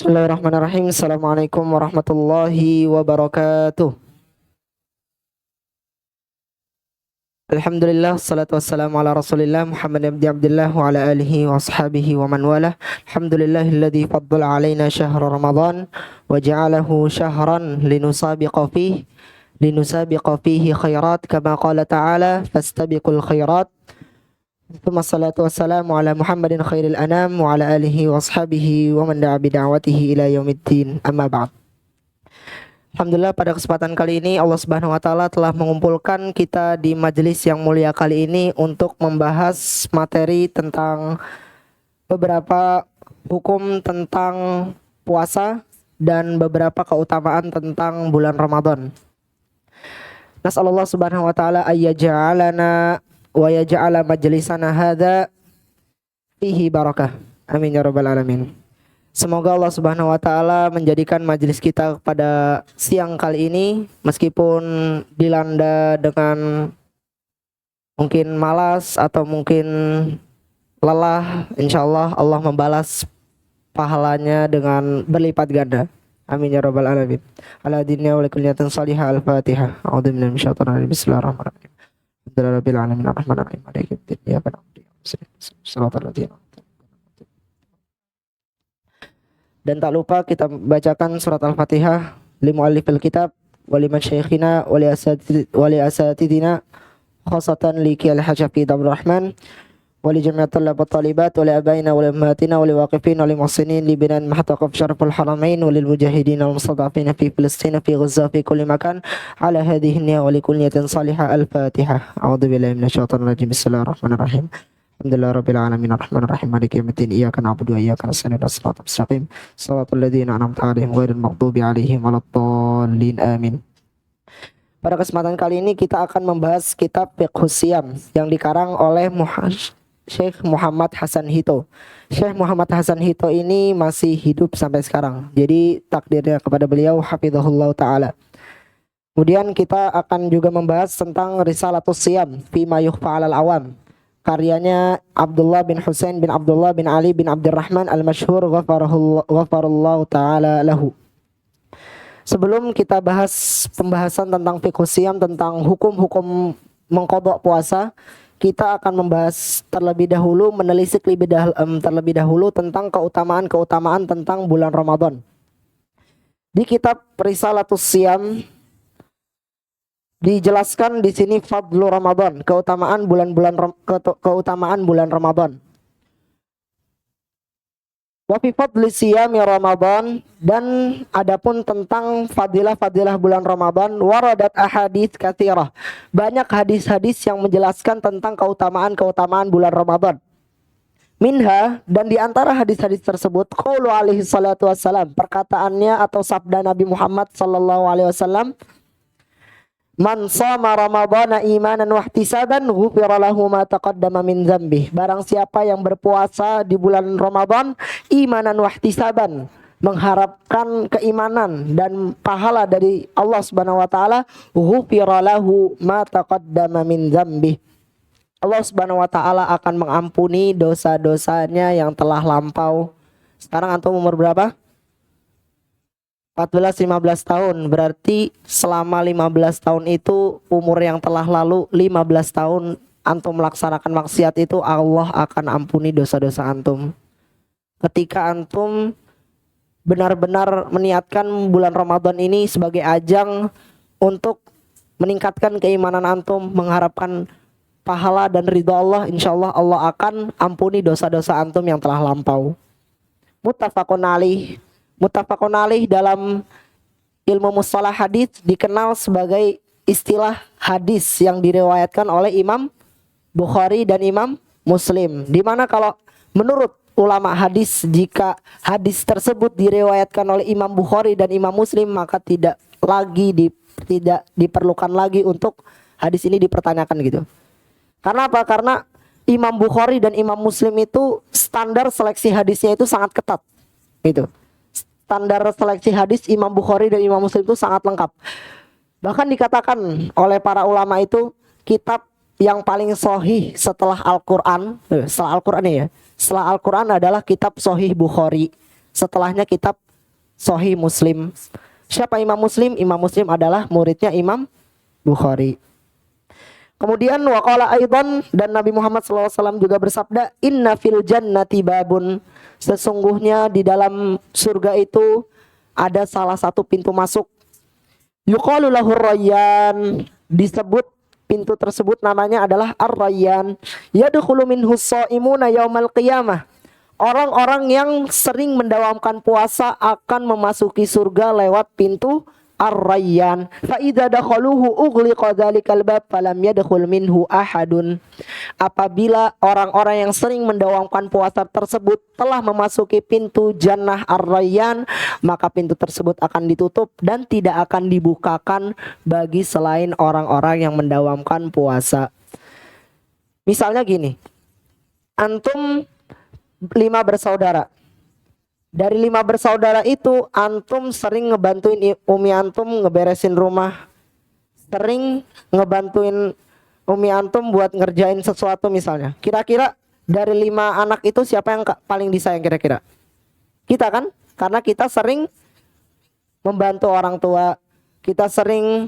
Bismillahirrahmanirrahim. Assalamualaikum warahmatullahi wabarakatuh. Alhamdulillah, salatu wassalamu ala rasulillah Muhammad ibn Abdullah wa ala alihi wa ashabihi wa man walah. Alhamdulillahilladzi faddala alaina syahra Ramadan wa ja'alahu syahran linusabiqa fihi khairat kama qala ta'ala fastabiqul khairat. Tsumma salatu wassalamu ala Muhammadin khairil anam wa ala alihi wa ashabihi wa man da'a bida'watihi ila yaumiddin. Amma ba'd. Alhamdulillah, pada kesempatan kali ini Allah Subhanahu wa taala telah mengumpulkan kita di majelis yang mulia kali ini untuk membahas materi tentang beberapa hukum tentang puasa dan beberapa keutamaan tentang bulan Ramadan. Nas'alullah Subhanahu wa taala ayyaj'alana wa yaj'ala majlisana hadza fihi barakah. Amin ya rabbal alamin. Semoga Allah Subhanahu wa taala menjadikan majelis kita pada siang kali ini meskipun dilanda dengan mungkin malas atau mungkin lelah, insyaallah Allah membalas pahalanya dengan berlipat ganda. Amin ya rabbal alamin. Ala dinna wa likulli niyatin salihah. Al-Fatihah. A'udzu billahi minasyaitonir rajim. Bismillahirrahmanirrahim. Alhamdulillahirabbil alamin arrahmanirrahim maliki yaumiddin. Iyyaka na'budu wa iyyaka nasta'in. Shiratal ladzina Dan tak lupa kita bacakan surat Al-Fatihah li muallifil kitab wa liman syaikhina wa li asatidina khasatan li Kiyal Hajafi Abdurrahman wa li jami'at talab talibat wa li abaina wa li ummatina wa li waqifin wa li muhsinin li binan mahtaqaf syaraful haramain wa lil mujahidin wal mustadafin fi Filistin fi Gaza fi kulli makan ala hadhihi niyya wa li kulli niyatin salihah. Al-Fatihah. A'udzu billahi minasyaitonir rajim. Bismillahirrahmanirrahim. Alhamdulillah rabbil alamin arrahmanirrahim maliki yaumiddin iyyaka na'budu wa iyyaka nasta'in ihdinas siratal mustaqim siratal ladzina an'amta 'alaihim ghairil maghdubi 'alaihim waladdallin amin. Pada kesempatan kali ini kita akan membahas kitab Fiqhus Shiyam yang dikarang oleh Syekh Muhammad Hasan Hito. Syekh Muhammad Hasan Hito ini masih hidup sampai sekarang. Jadi takdirnya kepada beliau hafizahullah taala. Kemudian kita akan juga membahas tentang Risalatus Shiyam fi ma yukhfa 'alal awam. Karyanya Abdullah bin Husain bin Abdullah bin Ali bin Abdurrahman al-Masyhur ghafarallahu ta'ala lahu. Sebelum kita bahas pembahasan tentang Fiqhus Shiyam, tentang hukum-hukum mengqadha puasa, kita akan membahas terlebih dahulu, menelisik terlebih dahulu tentang keutamaan-keutamaan tentang bulan Ramadan. Di kitab Risalatus Shiyam dijelaskan di sini fadlu Ramadan, keutamaan bulan Ramadan. Wa fi fadli siyami Ramadan, dan adapun tentang fadilah-fadilah bulan Ramadan, waradat ahadits katsirah. Banyak hadis-hadis yang menjelaskan tentang keutamaan-keutamaan bulan Ramadan. Minha, dan di antara hadis-hadis tersebut, qaulu alaihi salatu wassalam, perkataannya atau sabda Nabi Muhammad sallallahu alaihi wasallam, man shoma ramadhana imanan wa ihtisaban ghufira lahu ma taqaddama min dzambih. Barang siapa yang berpuasa di bulan Ramadan imanan wa ihtisaban, mengharapkan keimanan dan pahala dari Allah Subhanahu wa taala, ghufira lahu ma taqaddama min dzambih. Allah Subhanahu wa taala akan mengampuni dosa-dosanya yang telah lampau. Sekarang antum umur berapa? 14-15 tahun, berarti selama 15 tahun itu umur yang telah lalu 15 tahun antum melaksanakan maksiat itu, Allah akan ampuni dosa-dosa antum. Ketika antum benar-benar meniatkan bulan Ramadan ini sebagai ajang untuk meningkatkan keimanan antum, mengharapkan pahala dan ridha Allah, insyaallah Allah akan ampuni dosa-dosa antum yang telah lampau. Muttafaqun alaih. Muttafaqun alaih dalam ilmu mustalah hadis dikenal sebagai istilah hadis yang diriwayatkan oleh Imam Bukhari dan Imam Muslim. Di mana kalau menurut ulama hadis, jika hadis tersebut diriwayatkan oleh Imam Bukhari dan Imam Muslim, maka tidak diperlukan lagi untuk hadis ini dipertanyakan gitu. Karena apa? Karena Imam Bukhari dan Imam Muslim itu standar seleksi hadisnya itu sangat ketat. Gitu. Standar seleksi hadis Imam Bukhari dan Imam Muslim itu sangat lengkap. Bahkan dikatakan oleh para ulama itu kitab yang paling sahih setelah Al-Quran, setelah Al-Quran adalah kitab Sahih Bukhari. Setelahnya kitab Sahih Muslim. Siapa Imam Muslim? Imam Muslim adalah muridnya Imam Bukhari. Kemudian waqala aidan, dan Nabi Muhammad SAW juga bersabda, inna fil jannati babun, sesungguhnya di dalam surga itu ada salah satu pintu masuk, yuqalu lahu Rayyan, disebut pintu tersebut namanya adalah Ar-Rayyan, yadkhulu minhu shaimuna yaumal qiyamah, orang-orang yang sering mendawamkan puasa akan memasuki surga lewat pintu Ar-Rayyan. Fa idza dakhaluhu ughliqa dzalikal bab falam yadkhul minhu ahadun. Apabila orang-orang yang sering mendawamkan puasa tersebut telah memasuki pintu Jannah Ar-Rayyan, maka pintu tersebut akan ditutup dan tidak akan dibukakan bagi selain orang-orang yang mendawamkan puasa. Misalnya gini, antum 5 bersaudara. Dari 5 bersaudara itu, antum sering ngebantuin umi antum ngeberesin rumah, sering ngebantuin umi antum buat ngerjain sesuatu misalnya. Kira-kira dari 5 anak itu siapa yang paling disayang kira-kira? Kita kan? Karena kita sering membantu orang tua, kita sering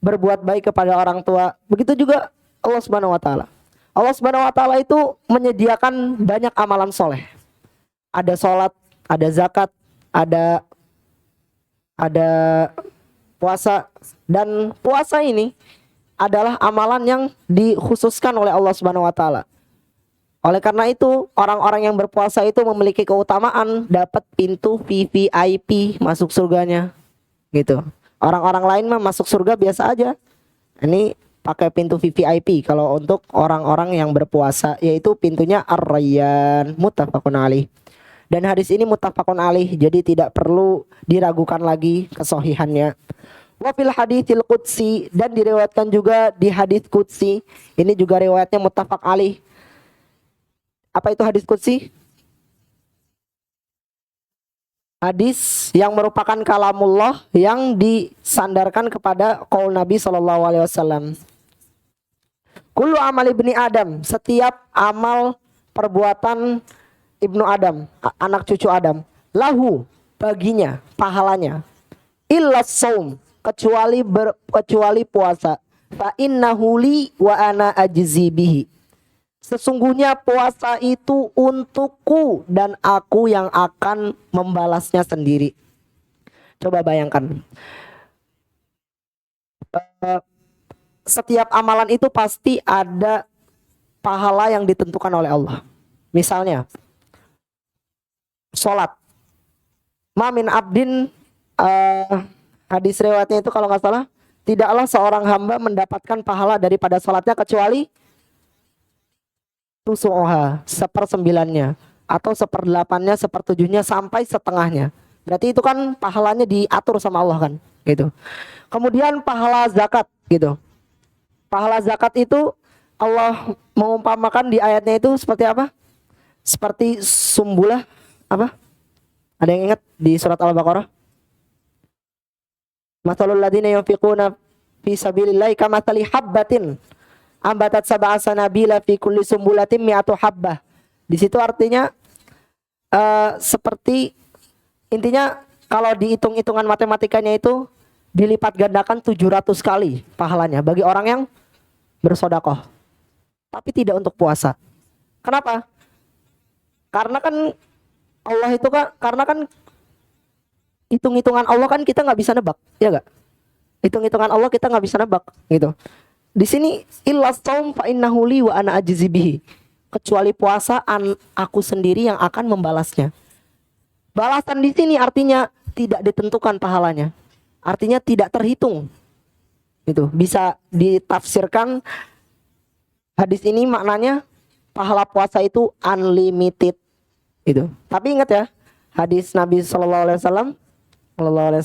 berbuat baik kepada orang tua. Begitu juga Allah Subhanahu wa taala. Allah Subhanahu wa taala itu menyediakan banyak amalan soleh. Ada sholat, ada zakat, ada puasa, dan puasa ini adalah amalan yang dikhususkan oleh Allah Subhanahu wa taala. Oleh karena itu, orang-orang yang berpuasa itu memiliki keutamaan dapat pintu VVIP masuk surganya. Gitu. Orang-orang lain mah masuk surga biasa aja. Ini pakai pintu VVIP kalau untuk orang-orang yang berpuasa, yaitu pintunya Ar-Rayyan, muttafaqun alaih. Dan hadis ini muttafaqun alaih, jadi tidak perlu diragukan lagi kesohihannya. Wa fil haditsil qudsi, dan diriwayatkan juga di hadis qudsi. Ini juga riwayatnya muttafaq alaih. Apa itu hadis qudsi? Hadis yang merupakan kalamullah yang disandarkan kepada qaul Nabi sallallahu alaihi wasallam. Kullu amal ibni Adam, setiap amal perbuatan Ibnu Adam, anak cucu Adam, lahu, baginya, pahalanya, illa shaum, kecuali puasa, fa innahu li wa ana ajzi bihi, sesungguhnya puasa itu untukku dan aku yang akan membalasnya sendiri. Coba bayangkan, setiap amalan itu pasti ada pahala yang ditentukan oleh Allah. Misalnya sholat, mamin abdin, hadis riwayatnya itu kalau nggak salah, tidaklah seorang hamba mendapatkan pahala daripada sholatnya kecuali tusu'oha, 1/9-nya, atau 1/8-nya, 1/7-nya, sampai setengahnya. Berarti itu kan pahalanya diatur sama Allah kan, gitu. Kemudian pahala zakat, gitu. Pahala zakat itu Allah mengumpamakan di ayatnya itu seperti apa? Seperti sumbulah apa? Ada yang ingat di surat Al-Baqarah? Mathalul ladzina yunfiquna fi sabilillahi kamathali habbatin ambatat sab'a sanabila fi kulli sumbulatin mi'atu habbah. Di situ artinya seperti, intinya kalau dihitung-hitungan matematikanya itu dilipat gandakan 700 kali pahalanya bagi orang yang bersedekah. Tapi tidak untuk puasa. Kenapa? Karena kan Allah itu kan, karena kan hitung-hitungan Allah kan kita nggak bisa nebak, ya nggak? Hitung-hitungan Allah kita nggak bisa nebak, gitu. Di sini illa shaum fa innahu li wa ana ajzi bihi, kecuali puasa aku sendiri yang akan membalasnya. Balasan di sini artinya tidak ditentukan pahalanya, artinya tidak terhitung. Itu bisa ditafsirkan hadis ini maknanya pahala puasa itu unlimited. Itu. Tapi ingat ya, hadis Nabi sallallahu alaihi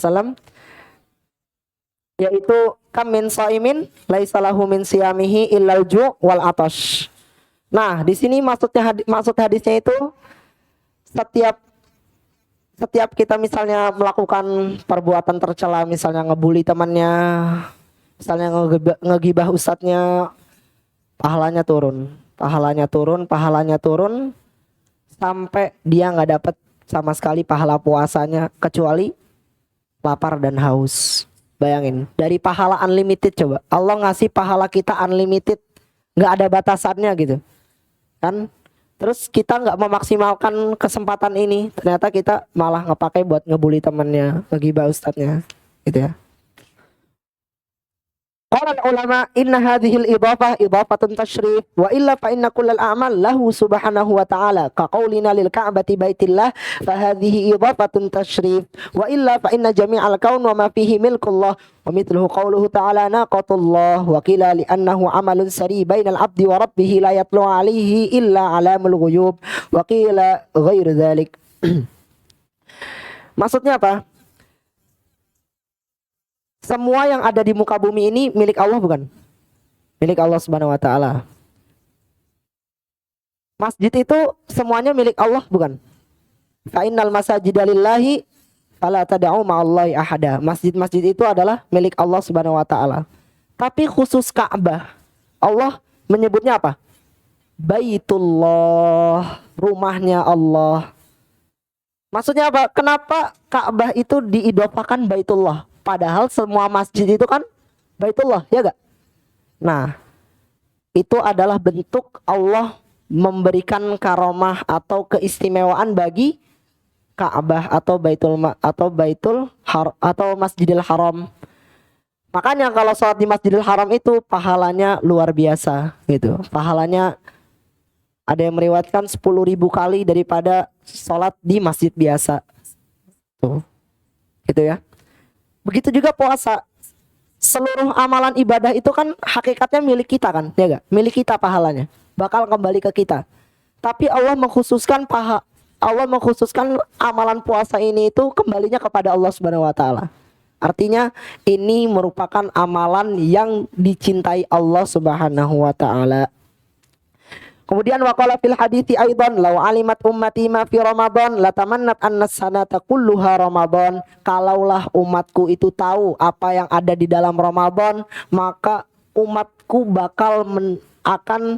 wasallam yaitu kam min shaimin laisa lahu min siyamihi illal ju' wal atash. Nah, di sini maksud hadisnya itu setiap kita misalnya melakukan perbuatan tercela, misalnya ngebully temannya, misalnya ngegibah ustadznya, pahalanya turun sampai dia nggak dapat sama sekali pahala puasanya, kecuali lapar dan haus. Bayangin, dari pahala unlimited coba. Allah ngasih pahala kita unlimited, nggak ada batasannya gitu. Kan? Terus kita nggak memaksimalkan kesempatan ini, ternyata kita malah ngepakai buat ngebully temannya, ngegibah ustadznya, gitu ya. Qala ulama inna hadhil idafah idafatun tashrif wa illa fa inna kullal a'mal lahu subhanahu wa ta'ala ka qaulina lil ka'bati baitillah fa hadhihi idafatun tashrif wa illa fa inna jami'al kaun wa ma fihi milkullah wa mithluhu qauluhu ta'ala naqatullah wa qila li annahu amalun sari bainal abdi wa rabbih la yatlu alaihi illa alamul ghuyub wa qila ghairu dhalik. Maksudnya apa? Semua yang ada di muka bumi ini milik Allah bukan? Milik Allah Subhanahu wa taala. Masjid itu semuanya milik Allah bukan? Fa innal masajida lillahi fala tad'u ma'allahi ahada. Masjid-masjid itu adalah milik Allah Subhanahu wa taala. Tapi khusus Ka'bah, Allah menyebutnya apa? Baitullah, rumahnya Allah. Maksudnya apa? Kenapa Ka'bah itu diidofakan Baitullah? Padahal semua masjid itu kan Baitullah, ya gak? Nah, itu adalah bentuk Allah memberikan karomah atau keistimewaan bagi Ka'bah atau atau Masjidil Haram. Makanya kalau sholat di Masjidil Haram itu pahalanya luar biasa gitu. Pahalanya ada yang meriwayatkan 10.000 kali daripada sholat di masjid biasa. Tuh. Gitu ya. Begitu juga puasa. Seluruh amalan ibadah itu kan hakikatnya milik kita kan, ya gak? Milik kita pahalanya. Bakal kembali ke kita. Tapi Allah mengkhususkan amalan puasa ini itu kembalinya kepada Allah Subhanahu wa taala. Artinya ini merupakan amalan yang dicintai Allah Subhanahu wa taala. Kemudian waqala fil hadithi aidan law alimat ummati ma fi Ramadan latamannat anna sanata kulluha Ramadan. Kalaulah umatku itu tahu apa yang ada di dalam Ramadan, maka umatku bakal akan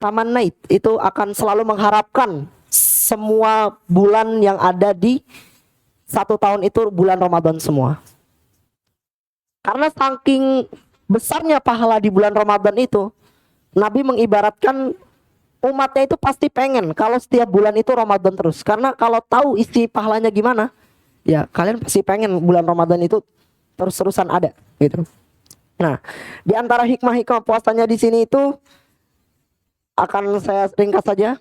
tamannait, itu akan selalu mengharapkan semua bulan yang ada di satu tahun itu bulan Ramadan semua. Karena saking besarnya pahala di bulan Ramadan itu, Nabi mengibaratkan umatnya itu pasti pengen kalau setiap bulan itu Ramadan terus. Karena kalau tahu isi pahalanya gimana, ya kalian pasti pengen bulan Ramadan itu terus-terusan ada gitu. Nah, di antara hikmah-hikmah puasanya di sini itu akan saya ringkas saja.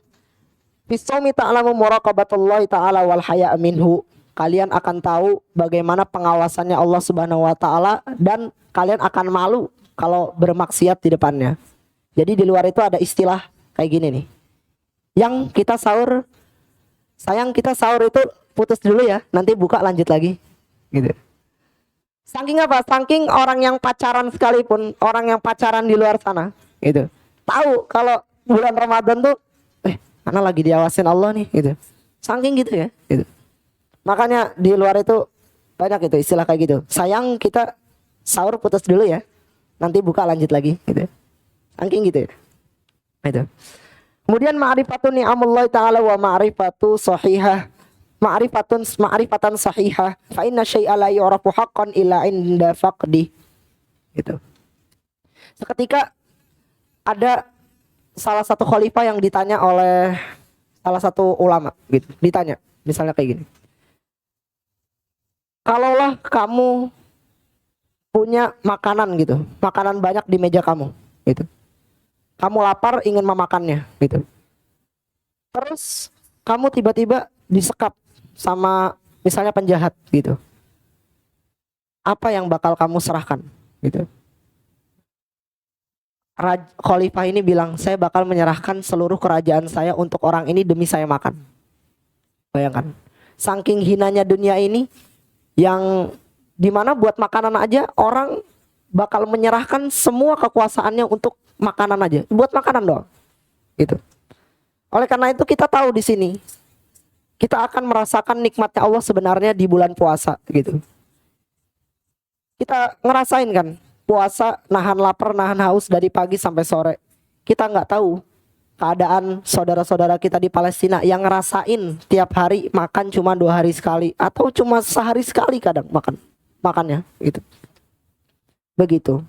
Fisawmi ta'lamu muraqabatullahi ta'ala wal haya' minhu. Kalian akan tahu bagaimana pengawasannya Allah Subhanahu wa taala dan kalian akan malu kalau bermaksiat di depannya. Jadi di luar itu ada istilah kayak gini nih. Yang kita sahur, sayang kita sahur itu putus dulu ya, nanti buka lanjut lagi. Gitu. Saking apa? Saking orang yang pacaran sekalipun, orang yang pacaran di luar sana, gitu. Tahu kalau bulan Ramadan tuh, anak lagi diawasin Allah nih, gitu. Saking gitu ya, gitu. Makanya di luar itu banyak itu istilah kayak gitu. Sayang kita sahur putus dulu ya, nanti buka lanjut lagi, gitu. Saking gitu ya. Itu. Kemudian ma'rifatun ni'amullah ta'ala wa ma'rifatu sahihah. Ma'rifatan sahihah. Fa inna syai'a la yu'rafu haqqan illa inda faqdi. Gitu. Seketika ada salah satu khalifah yang ditanya oleh salah satu ulama gitu. Ditanya, misalnya kayak gini. Kalaulah kamu punya makanan gitu, makanan banyak di meja kamu gitu. Kamu lapar ingin memakannya gitu. Terus kamu tiba-tiba disekap sama misalnya penjahat gitu. Apa yang bakal kamu serahkan gitu? Khalifah ini bilang, saya bakal menyerahkan seluruh kerajaan saya untuk orang ini demi saya makan. Bayangkan, saking hinanya dunia ini yang dimana buat makanan aja orang bakal menyerahkan semua kekuasaannya untuk makanan aja, buat makanan doang, gitu. Oleh karena itu kita tahu di sini kita akan merasakan nikmatnya Allah sebenarnya di bulan puasa, gitu. Kita ngerasain kan puasa, nahan lapar, nahan haus dari pagi sampai sore. Kita nggak tahu keadaan saudara-saudara kita di Palestina yang ngerasain tiap hari makan cuma 2 hari sekali atau cuma sehari sekali kadang makannya gitu. Begitu.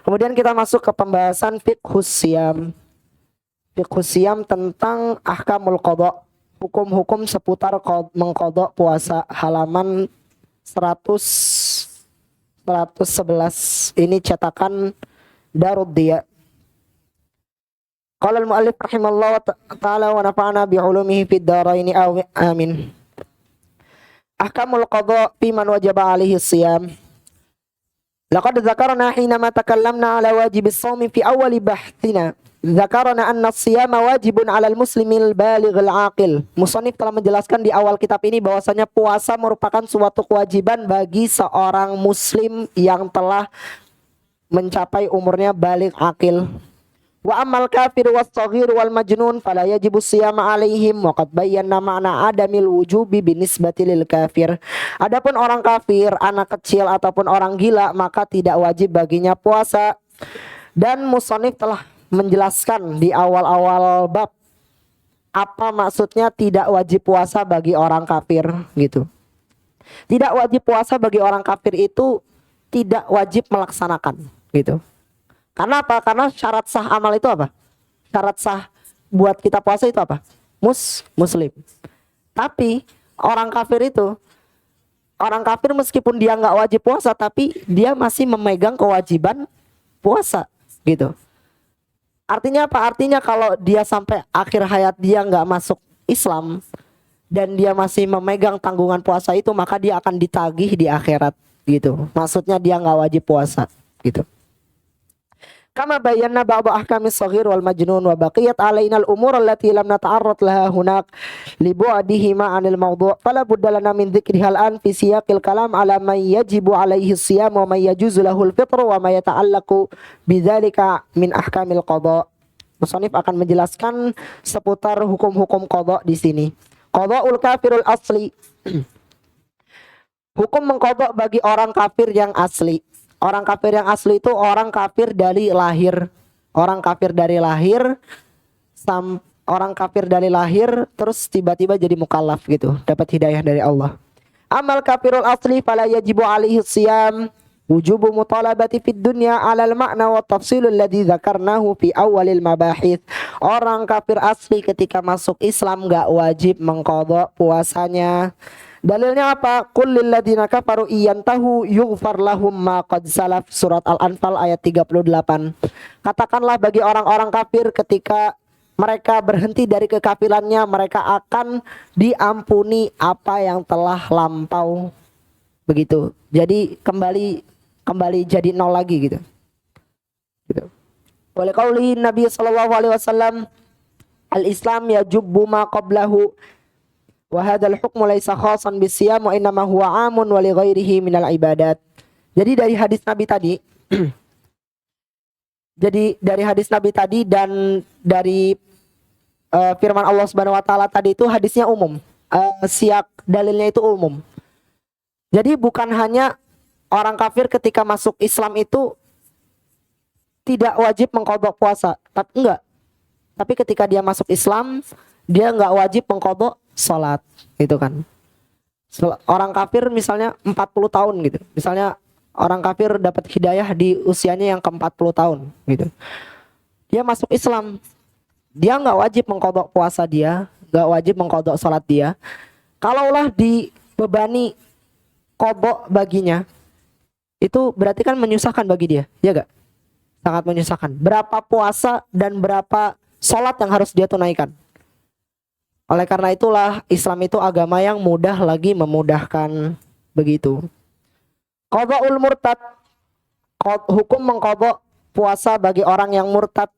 Kemudian kita masuk ke pembahasan fiqhus siyam. Fiqhus siyam tentang ahkamul qadha, hukum-hukum seputar mengqadha puasa, halaman 111. Ini cetakan Daruddiya. Qala al-mu'allif rahimallahu ta'ala wa nafa'ana bi'ulumihi fid dharaini amin. Ahkamul qadha fi man wajaba alaihi siyam. Laqad dzakarna hina ma takallamna ala wajibis shaumi fi awwali bahthina. Dzakarna anna as-siyama wajibun 'alal muslimil balighil 'aqil. Musannif telah menjelaskan di awal kitab ini bahwasanya puasa merupakan suatu kewajiban bagi seorang muslim yang telah mencapai umurnya baligh aqil. Wa ammal kafir was-shaghir wal majnun fala yajibu siyam alaihim wa qad bayyana ma'na adamil wujubi binisbati lil kafir. Adapun orang kafir, anak kecil ataupun orang gila maka tidak wajib baginya puasa. Dan musannif telah menjelaskan di awal-awal bab apa maksudnya tidak wajib puasa bagi orang kafir gitu. Tidak wajib puasa bagi orang kafir itu tidak wajib melaksanakan gitu. Karena apa? Karena syarat sah amal itu apa? Syarat sah buat kita puasa itu apa? Muslim. Tapi orang kafir meskipun dia nggak wajib puasa, tapi dia masih memegang kewajiban puasa, gitu. Artinya apa? Artinya kalau dia sampai akhir hayat dia nggak masuk Islam dan dia masih memegang tanggungan puasa itu, maka dia akan ditagih di akhirat, gitu. Maksudnya dia nggak wajib puasa, gitu. Kama bayyana ba'd ahkamis shaghir wal majnun wa baqiyat alaina al umur allati lam nata'arrad laha hunak li bu'dihima 'anil mawdu' fala budda lana min dzikriha al-an fi siyaqil kalam ala man yajibu alaihi siyam wa man yajuzu lahu al-fitr wa ma yata'allaqu bidzalika min ahkamil qada. Musannif akan menjelaskan seputar hukum-hukum qada di sini. Qada'ul kafirul asli. Hukum mengqada bagi orang kafir yang asli. Orang kafir yang asli itu orang kafir dari lahir. Orang kafir dari lahir terus tiba-tiba jadi mukallaf gitu, dapat hidayah dari Allah. Amal kafirul asli fala yajibu alaihi siyam wujubu mutalabati fid dunya 'alal ma'na wa tafsilul ladzi dzakarnahu fi awwalil mabahith. Orang kafir asli ketika masuk Islam enggak wajib mengqadha puasanya. Dalilnya apa? Qul lil ladzina kafaru iyantahu yughfar lahum ma qad salaf. Surat Al-Anfal ayat 38. Katakanlah bagi orang-orang kafir ketika mereka berhenti dari kekafirannya, mereka akan diampuni apa yang telah lampau. Begitu. Jadi kembali jadi nol lagi gitu. Oleh qauli Nabi sallallahu alaihi wasallam, al-Islam yajubbu ma qablahu. Wa hadzal hukmu laisa khassan bisiyam wa innama huwa 'amun wa li ghairihi minal ibadat. Jadi dari hadis Nabi tadi dan dari firman Allah Subhanahu wa taala tadi itu hadisnya umum. Siyak dalilnya itu umum. Jadi bukan hanya orang kafir ketika masuk Islam itu tidak wajib mengqadha puasa, tapi enggak. Tapi ketika dia masuk Islam, dia enggak wajib mengqadha salat, gitu kan. Orang kafir misalnya 40 tahun gitu. Misalnya orang kafir dapat hidayah di usianya yang ke-40 tahun gitu. Dia masuk Islam. Dia enggak wajib mengqadha puasa dia, enggak wajib mengqadha salat dia. Kalaulah dibebani qadha baginya, itu berarti kan menyusahkan bagi dia, ya enggak? Sangat menyusahkan. Berapa puasa dan berapa salat yang harus dia tunaikan? Oleh karena itulah Islam itu agama yang mudah lagi memudahkan, begitu. Qadha'ul murtad, hukum mengqadha puasa bagi orang yang murtad.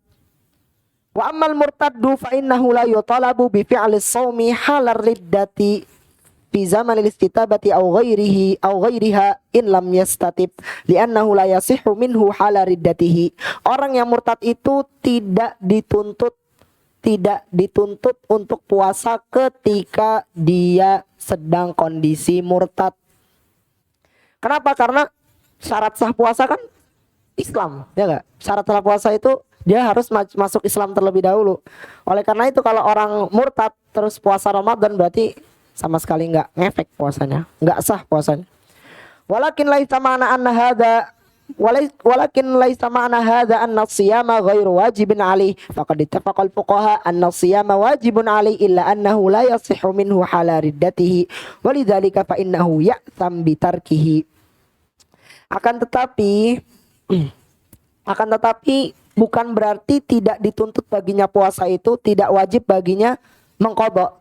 Wa ammal murtaddu fa innahu la yutalabu bi fi'lis shaumi halar riddati fi zamanil istitabati aw ghairiha in lam yastatib li'annahu la yasihhu minhu halar riddatihi. Orang yang murtad itu tidak dituntut untuk puasa ketika dia sedang kondisi murtad. Kenapa? Karena syarat sah puasa kan Islam, ya enggak? Syarat sah puasa itu Dia harus masuk Islam terlebih dahulu. Oleh karena itu kalau orang murtad terus puasa Ramadan berarti sama sekali nggak ngefek puasanya, nggak sah puasanya. Walakin laisa ma'na anna hadza walakin laisa ma'na hadza anna siyama ghairu wajibin alaihi faqad ittafaqal fuqaha anna siyama wajibun alaihi illa annahu la yasihhu minhu hala riddatihi walidzalika fa innahu ya'tham bitarkihi. Akan tetapi bukan berarti tidak dituntut baginya puasa itu, tidak wajib baginya mengqadha.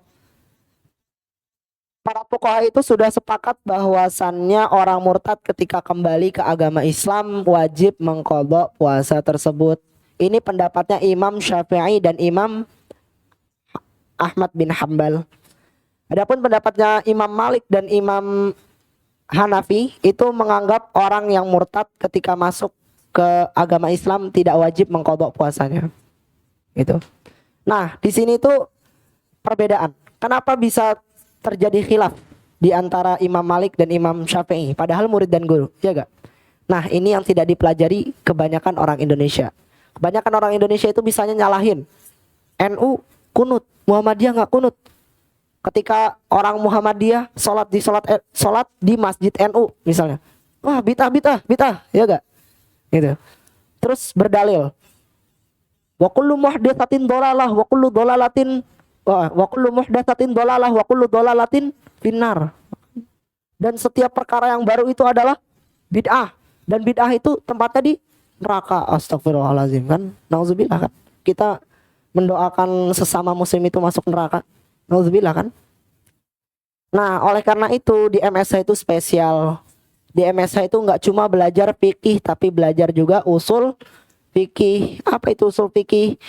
Para fuqaha itu sudah sepakat bahwasannya orang murtad ketika kembali ke agama Islam wajib mengqadha puasa tersebut. Ini pendapatnya Imam Syafi'i dan Imam Ahmad bin Hambal. Adapun pendapatnya Imam Malik dan Imam Hanafi itu menganggap orang yang murtad ketika masuk ke agama Islam tidak wajib mengqadha puasanya. Itu. Nah, di sini tuh perbedaan. Kenapa bisa terjadi khilaf di antara Imam Malik dan Imam Syafi'i padahal murid dan guru, ya gak? Nah, ini yang tidak dipelajari kebanyakan orang Indonesia. Kebanyakan orang Indonesia itu bisanya nyalahin NU kunut, Muhammadiyah nggak kunut. Ketika orang Muhammadiyah sholat di masjid NU misalnya, wah bid'ah, ya gak? Gitu. Terus berdalil, wa kullu muhdatsatin dhalalah wa kullu dhalalatin wa kullu muhdatsatin dhalalah wa kullu dhalalatin finnar. Dan setiap perkara yang baru itu adalah bid'ah, dan bid'ah itu tempatnya di neraka. Astagfirullahalazim, kan? Nauzubillah, kan? Kita mendoakan sesama muslim itu masuk neraka. Nauzubillah, kan? Nah, oleh karena itu di MSH itu spesial. Di MSH itu nggak cuma belajar fikih tapi belajar juga usul fikih. Apa itu usul fikih?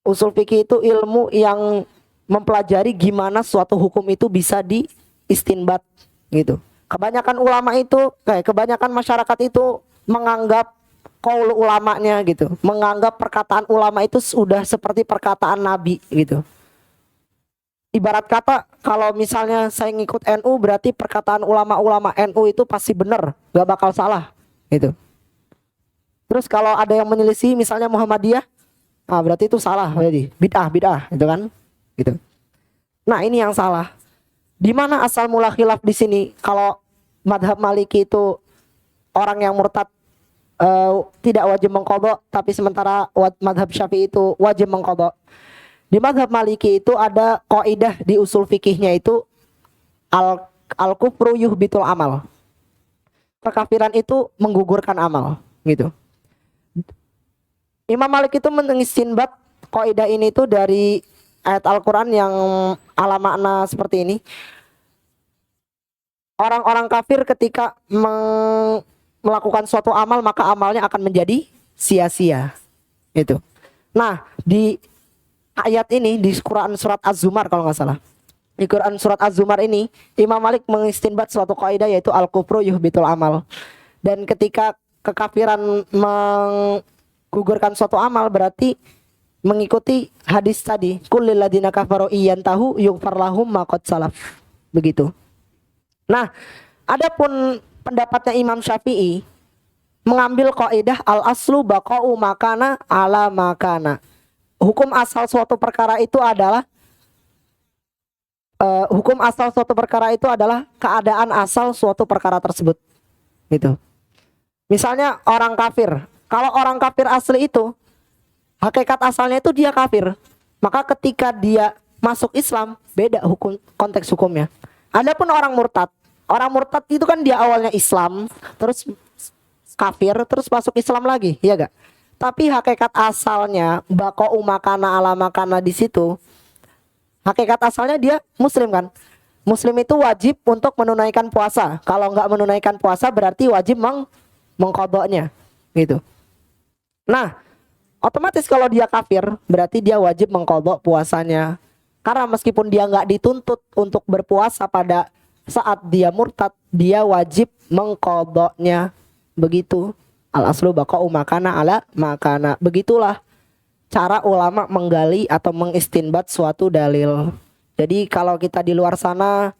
Usul fikih itu ilmu yang mempelajari gimana suatu hukum itu bisa diistinbat gitu. Kebanyakan ulama itu, kebanyakan masyarakat itu menganggap qaul ulamanya gitu, menganggap perkataan ulama itu sudah seperti perkataan nabi gitu. Ibarat kata kalau misalnya saya ngikut NU berarti perkataan ulama-ulama NU itu pasti benar, gak bakal salah gitu. Terus kalau ada yang menyelisih misalnya Muhammadiyah, berarti itu salah, jadi bid'ah gitu kan, gitu. Nah, ini yang salah. Di mana asal mula khilaf di sini? Kalau madhab Maliki itu orang yang murtad tidak wajib mengqadha, tapi sementara madhab Syafi'i itu wajib mengqadha. Di madhab Maliki itu ada kaidah di usul fikihnya itu al-kufru yuhbitul amal. Kekafiran itu menggugurkan amal, gitu. Imam Malik itu mengistinbat kaidah ini itu dari ayat Al-Qur'an yang ala makna seperti ini. Orang-orang kafir ketika melakukan suatu amal maka amalnya akan menjadi sia-sia. Itu. Nah, di ayat ini di Quran surat Az-Zumar kalau nggak salah. Di Quran surat Az-Zumar ini Imam Malik mengistinbat suatu kaidah yaitu al-kufru yuhbitul amal. Dan ketika kekafiran menggugurkan suatu amal berarti mengikuti hadis tadi, kullil ladina kafaru iyantahu yughfar lahum ma qad salaf. Begitu. Nah, adapun pendapatnya Imam Syafi'i mengambil kaidah al-aslu baqa'u makana ala makana. Hukum asal suatu perkara itu adalah keadaan asal suatu perkara tersebut. Gitu. Misalnya orang kafir. Kalau orang kafir asli itu hakikat asalnya itu dia kafir. Maka ketika dia masuk Islam beda hukum, konteks hukumnya. Adapun orang murtad itu kan dia awalnya Islam, terus kafir, terus masuk Islam lagi, ya gak? Tapi hakikat asalnya baqa'u makana ala makana di situ. Hakikat asalnya dia muslim kan? Muslim itu wajib untuk menunaikan puasa. Kalau nggak menunaikan puasa berarti wajib mengqadhanya, gitu. Nah, otomatis kalau dia kafir berarti dia wajib mengqadha puasanya. Karena meskipun dia nggak dituntut untuk berpuasa pada saat dia murtad, dia wajib mengqadhanya. Begitu. Al-aslu baqa'u makana ala makana. Begitulah cara ulama menggali atau mengistinbat suatu dalil. Jadi kalau kita di luar sana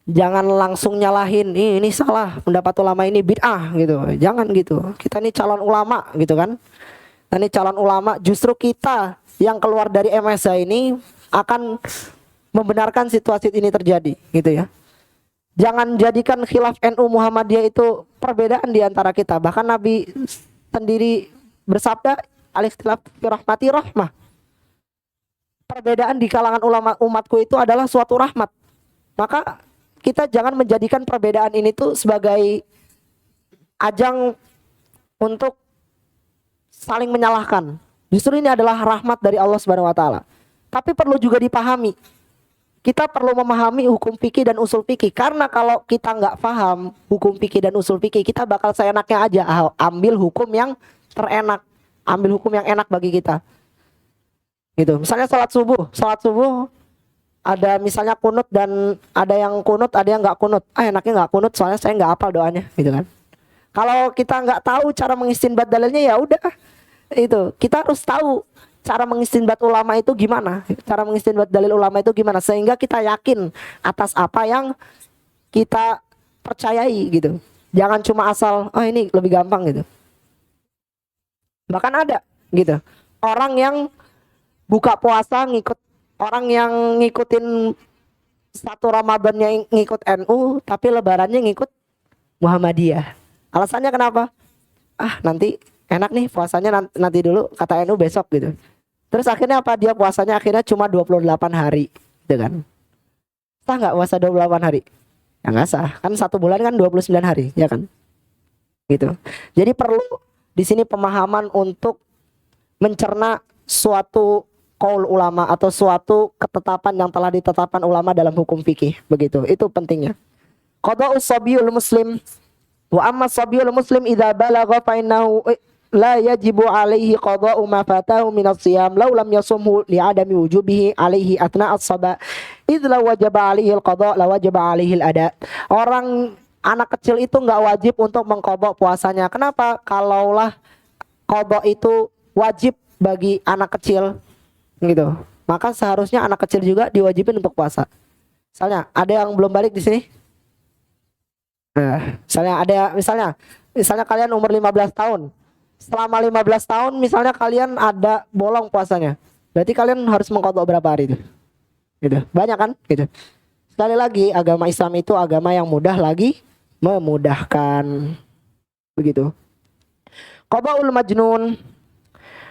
jangan langsung nyalahin ini salah, pendapat ulama ini bid'ah gitu. Jangan gitu. Kita ini calon ulama gitu kan. Ini calon ulama, justru kita yang keluar dari MSA ini akan membenarkan situasi ini terjadi, gitu ya. Jangan jadikan khilaf NU Muhammadiyah itu perbedaan di antara kita. Bahkan Nabi sendiri bersabda, al-ikhtilaf fi rahmati rahmah. Perbedaan di kalangan ulama umatku itu adalah suatu rahmat. Maka kita jangan menjadikan perbedaan ini tuh sebagai ajang untuk saling menyalahkan. Justru ini adalah rahmat dari Allah Subhanahu wa taala. Tapi perlu juga dipahami. Kita perlu memahami hukum fikih dan usul fikih, karena kalau kita nggak paham hukum fikih dan usul fikih, kita bakal seenaknya aja ambil hukum yang terenak, ambil hukum yang enak bagi kita. Gitu. Misalnya salat subuh ada misalnya kunut dan ada yang kunut, ada yang nggak kunut. Enaknya nggak kunut soalnya saya nggak hafal doanya, gitu kan. Kalau kita nggak tahu cara mengistinbat dalilnya, ya udah, itu kita harus tahu cara mengistinbat ulama itu gimana, cara mengistinbat dalil ulama itu gimana, sehingga kita yakin atas apa yang kita percayai, gitu. Jangan cuma asal, oh ini lebih gampang, gitu. Bahkan ada, gitu, orang yang buka puasa ngikut, orang yang ngikutin satu Ramadannya ngikut NU, tapi lebarannya ngikut Muhammadiyah. Alasannya kenapa? Nanti enak nih puasanya, nanti dulu kata NU besok, gitu. Terus akhirnya apa? Dia puasanya akhirnya cuma 28 hari, gitu kan. Sah nggak puasa 28 hari? Ya nggak sah, kan 1 bulan kan 29 hari, ya kan? Gitu. Jadi perlu di sini pemahaman untuk mencerna suatu qaul ulama atau suatu ketetapan yang telah ditetapkan ulama dalam hukum fikih, begitu. Itu pentingnya. Qada'us sabiyul muslim wa amma sabiyul muslim idza balagha fa innahu la yajibu alaihi qada'u ma fatahu min as-siyam law lam yasumhu li adami wujubihi alaihi atna as-saba idz la wajaba alaihi al-qada' la wajaba alaihi al-ada. Orang anak kecil itu enggak wajib untuk mengqada puasanya. Kenapa? Kalaulah qada itu wajib bagi anak kecil, gitu, maka seharusnya anak kecil juga diwajibin untuk puasa. Misalnya ada yang belum balik di sini. Misalnya kalian umur 15 tahun. Selama 15 tahun misalnya kalian ada bolong puasanya. Berarti kalian harus mengqadha berapa hari itu? Gitu. Banyak kan? Gitu. Sekali lagi, agama Islam itu agama yang mudah lagi memudahkan. Begitu. Qada'ul majnun.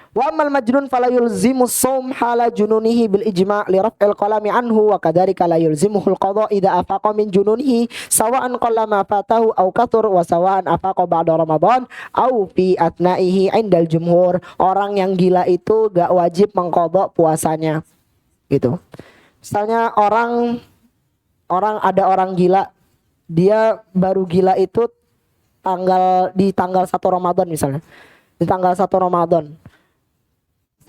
Wa ammal majnun fala yulzimu shaum hala jununihi bil ijma' li raf'il qalami anhu wa kadzalika la yulzimuhul qada' idza afaqa min jununihi sawa'an qalla ma fatahu aw kathur wa sawa'an afaqa ba'da ramadan aw fi atna'ihi 'indal jumhur. Orang yang gila itu gak wajib mengqada' puasanya, gitu. Misalnya ada orang gila, dia baru gila itu di tanggal 1 Ramadan misalnya. Di tanggal 1 Ramadan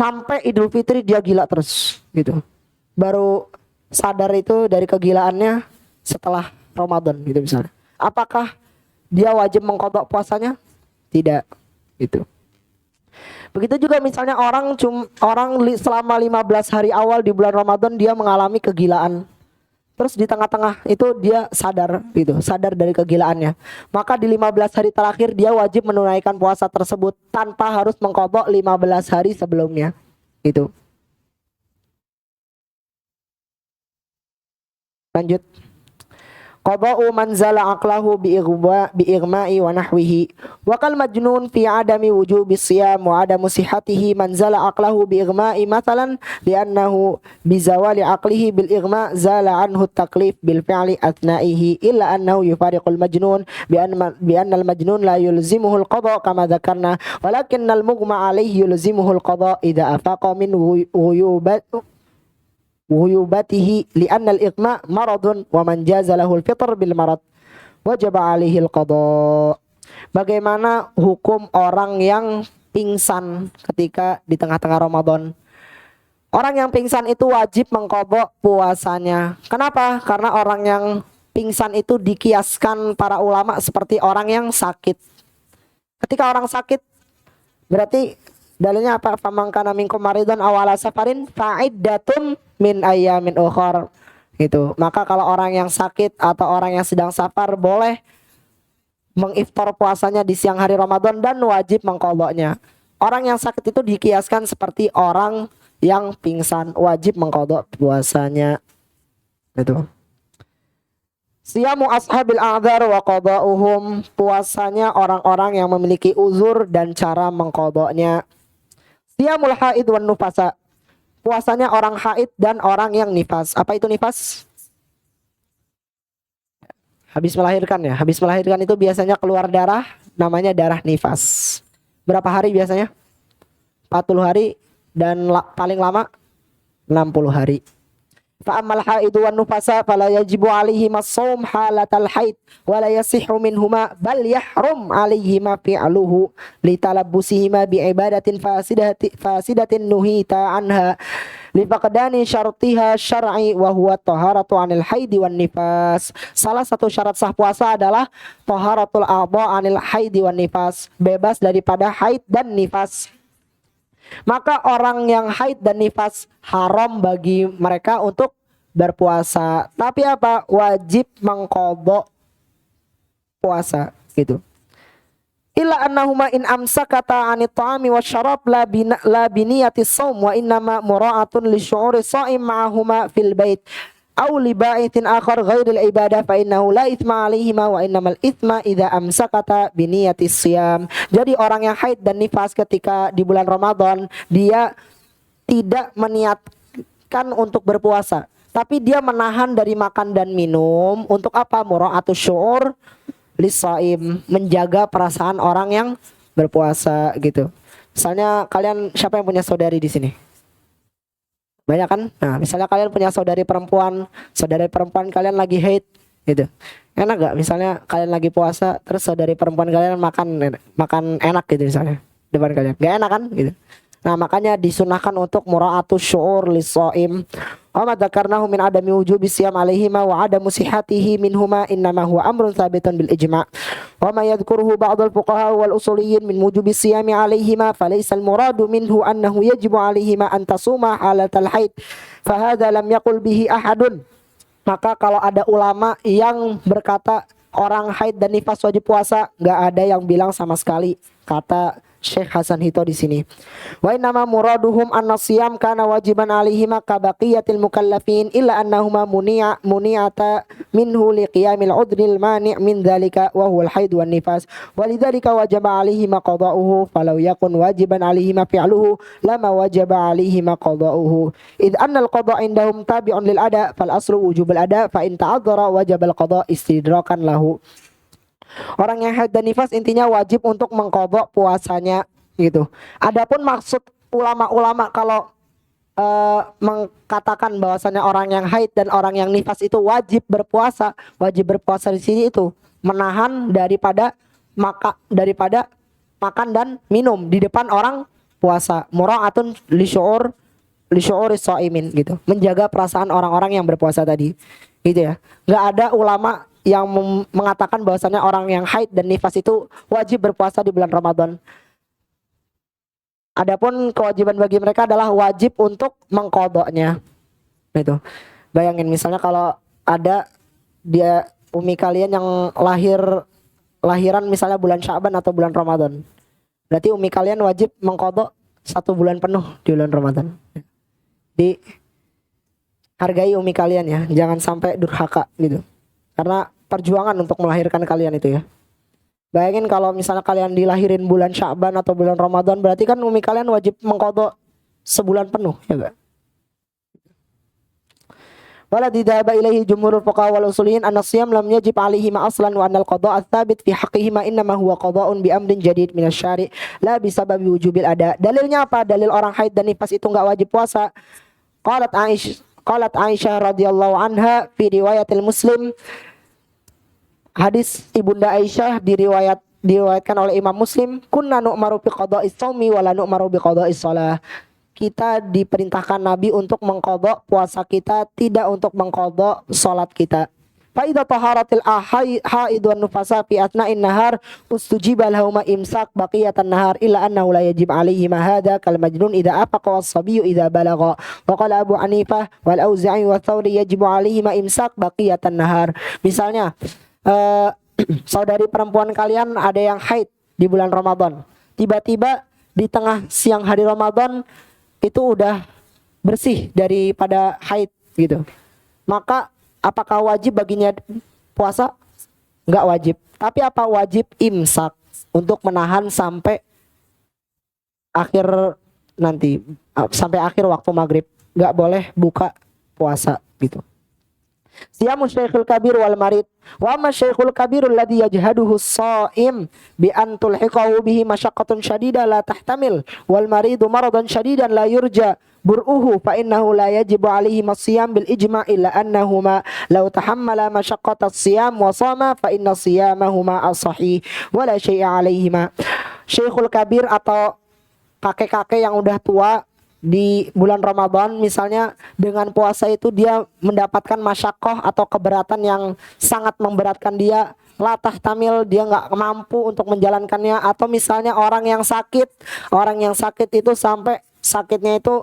sampai Idul Fitri dia gila terus, gitu. Baru sadar itu dari kegilaannya setelah Ramadan, gitu misalnya. Apakah dia wajib mengqadha puasanya? Tidak, gitu. Begitu juga misalnya orang selama 15 hari awal di bulan Ramadan dia mengalami kegilaan. Terus di tengah-tengah itu dia sadar, gitu, sadar dari kegilaannya. Maka di 15 hari terakhir dia wajib menunaikan puasa tersebut tanpa harus mengqadha 15 hari sebelumnya, gitu. Lanjut. Qada'u man zala aqlahu bi irma'i wa nahwihi wa kal majnun fi adami wujubi siyam wa adamu sihhatihi man zala aqlahu bi irma'i mathalan li'annahu bi zawali aqlihi bil irma' zala anhu at-taklif bil fi'li atna'ihi illa annahu yufariqul majnun bi anna al majnun la yulzimuhu al qada' kama dhakarna walakinna al mughma alayhi yulzimuhu al qada' idza afaqa min wuyubatihi li'anna al-iqma maradun wa man jaza lahul fitr bil marad wajaba alaihi al-qada. Bagaimana hukum orang yang pingsan ketika di tengah-tengah Ramadan? Orang yang pingsan itu wajib mengqadha puasanya. Kenapa? Karena orang yang pingsan itu dikiaskan para ulama seperti orang yang sakit. Ketika orang sakit, berarti dalilnya apa? Faman kana minkum maridun aw ala safarin fa'iddatun min ayyamin ukhar, gitu. Maka kalau orang yang sakit atau orang yang sedang safar boleh mengiftar puasanya di siang hari Ramadan dan wajib mengqadhanya. Orang yang sakit itu dikiaskan seperti orang yang pingsan, wajib mengqadha puasanya. Itu. Siyamu ashabil a'dzar wa qada'uhum, puasanya orang-orang yang memiliki uzur dan cara mengqadanya. Siyamul haid wan nufasa, puasanya orang haid dan orang yang nifas. Apa itu nifas? Habis melahirkan ya. Habis melahirkan itu biasanya keluar darah, namanya darah nifas. Berapa hari biasanya? 40 hari dan paling lama 60 hari. Fa'amal haidu wan nufasa fala yajibu alaihim as-shaum halatal haid wa la yasihhu minhuma bal yahrum alaihima fi'luhu litalabbusihima bi ibadatin fasidatin nuhita anha li faqdani syartiha syar'i wa huwa taharatu 'anil haidi wan nifas. Salah satu syarat sah puasa adalah taharatul a'dha 'anil haidi wan nifas, bebas daripada haid dan nifas. Maka orang yang haid dan nifas haram bagi mereka untuk berpuasa. Tapi apa? Wajib mengqadha puasa gitu. Illa annahuma in amsakata 'anit ta'ami wasyarab la biniyati shaum wa innama mura'atun li syu'uri sha'im ma'ahuma fil bait aw li ba'itin akhar ghairil ibadah fa innahu la itsma 'alaihima wa innamal itsma idza amsakata bi niyyati shiyam. Jadi orang yang haid dan nifas ketika di bulan Ramadan dia tidak meniatkan untuk berpuasa, tapi dia menahan dari makan dan minum untuk apa? Mura'atus syu'ur lisaim, menjaga perasaan orang yang berpuasa gitu. Misalnya kalian siapa yang punya saudari di sini? Banyak kan? Nah, misalnya kalian punya saudari perempuan kalian lagi haid gitu. Enak gak misalnya kalian lagi puasa terus saudari perempuan kalian makan enak gitu misalnya depan kalian? Gak enak kan gitu. Nah, makanya disunahkan untuk mura'atus syu'ur lis-shaim. Wa ma dzakarnahu min adami wujubi siyam alaihima wa adamu sihhatihi minhuma innama huwa amrun tsabitun bil ijma'. Wa ma yadhkuruhu ba'dul fuqaha wal usuliyyin min wujubi siyami alaihima falaysa al muradu minhu annahu yajibu alaihima an tasuma halatal haid. Fa hadza lam yaqul bihi ahadun. Maka kalau ada ulama yang berkata orang haid dan nifas wajib puasa, enggak ada yang bilang sama sekali, kata Syekh Hasan Hito di sini. Wa innama muraduhum an-siyam kana wajiban alaihima ka baqiyatil mukallafin illa annahuma muni'ata minhu liqiyamil udril mani' min dzalika wa huwal haid wan nifas. Walidzalika wajaba alaihima qada'uhu falau yakun wajiban alaihima fi'luhu lama wajaba alaihima qada'uhu. Id anna al-qada' indahum tabi'un lil ada fal aslu wujubul ada fa in ta'adzara wajaba al-qada' istidrakan lahu. Orang yang haid dan nifas intinya wajib untuk mengqadha puasanya gitu. Adapun maksud ulama-ulama kalau mengatakan bahwasanya orang yang haid dan orang yang nifas itu wajib berpuasa di sini itu menahan daripada makan dan minum di depan orang puasa. Mura'atun li syu'uri shaimin gitu. Menjaga perasaan orang-orang yang berpuasa tadi. Gitu ya. Enggak ada ulama yang mengatakan bahwasanya orang yang haid dan nifas itu wajib berpuasa di bulan Ramadan. Adapun kewajiban bagi mereka adalah wajib untuk mengqadhanya. Itu. Bayangin misalnya kalau ada dia umi kalian yang lahiran misalnya bulan Sya'ban atau bulan Ramadan. Berarti umi kalian wajib mengqadha 1 bulan penuh di bulan Ramadan. Hargai umi kalian ya, jangan sampai durhaka gitu. Karena perjuangan untuk melahirkan kalian itu ya. Bayangin kalau misalnya kalian dilahirin bulan Sya'ban atau bulan Ramadan, berarti kan umi kalian wajib mengqadha sebulan penuh ya enggak? Wala didhaba ilaihi jumhurul fuqaha wal usuliyyin anna siyam lam yajib alaihi ma aslan wa anna al-qada' ats-tsabit fi haqqihima innama huwa qada'un bi amrin jadid min asy-syari' la bi sababi wujubil ada. Dalilnya apa? Dalil orang haid dan nifas itu enggak wajib puasa. Qalat Aisyah radhiyallahu anha fi riwayatil Muslim. Hadis Ibunda Aisyah diriwayatkan oleh Imam Muslim, kunna nu'maru bi qada'is shaumi wa la nu'maru bi qada'is shalah. Kita diperintahkan Nabi untuk mengqadha puasa kita, tidak untuk mengqadha salat kita. Fa idza taharatil haid wan nufasa fi atna'in nahar ustujiba lahum imsak baqiyatan nahar illa annahu la yajib alaihi ma hadha kal majnun idza afaqa was sabiyyu idza balagha. Wa qala Abu Hanifah wal Auza'i wa Thawri yajibu alaihi ma imsak baqiyatan nahar. Misalnya saudari perempuan kalian ada yang haid di bulan Ramadan. Tiba-tiba di tengah siang hari Ramadan itu udah bersih daripada haid gitu, maka apakah wajib baginya puasa? Enggak wajib. Tapi apa wajib imsak untuk menahan sampai akhir nanti, sampai akhir waktu maghrib. Enggak boleh buka puasa gitu. Siyamu syekhul kabir wal marid. Wa amma syekhul kabir alladhi yajhaduhu as-sha'im bi an tulhiqahu bihi masyaqqatun syadidah la tahtamil wal maridu maradan syadidan la yurja bur'uhu fa innahu la yajibu alaihi as-siyam bil ijma' illa annahuma law tahammala masyaqqata as-siyam wa shama fa inna siyamahuma as-sahih wa la syai'a alaihima. Syekhul kabir atau kakek-kakek yang udah tua di bulan Ramadan misalnya, dengan puasa itu dia mendapatkan masyakoh atau keberatan yang sangat memberatkan dia, latah tamil, dia nggak mampu untuk menjalankannya. Atau misalnya orang yang sakit itu sampai sakitnya itu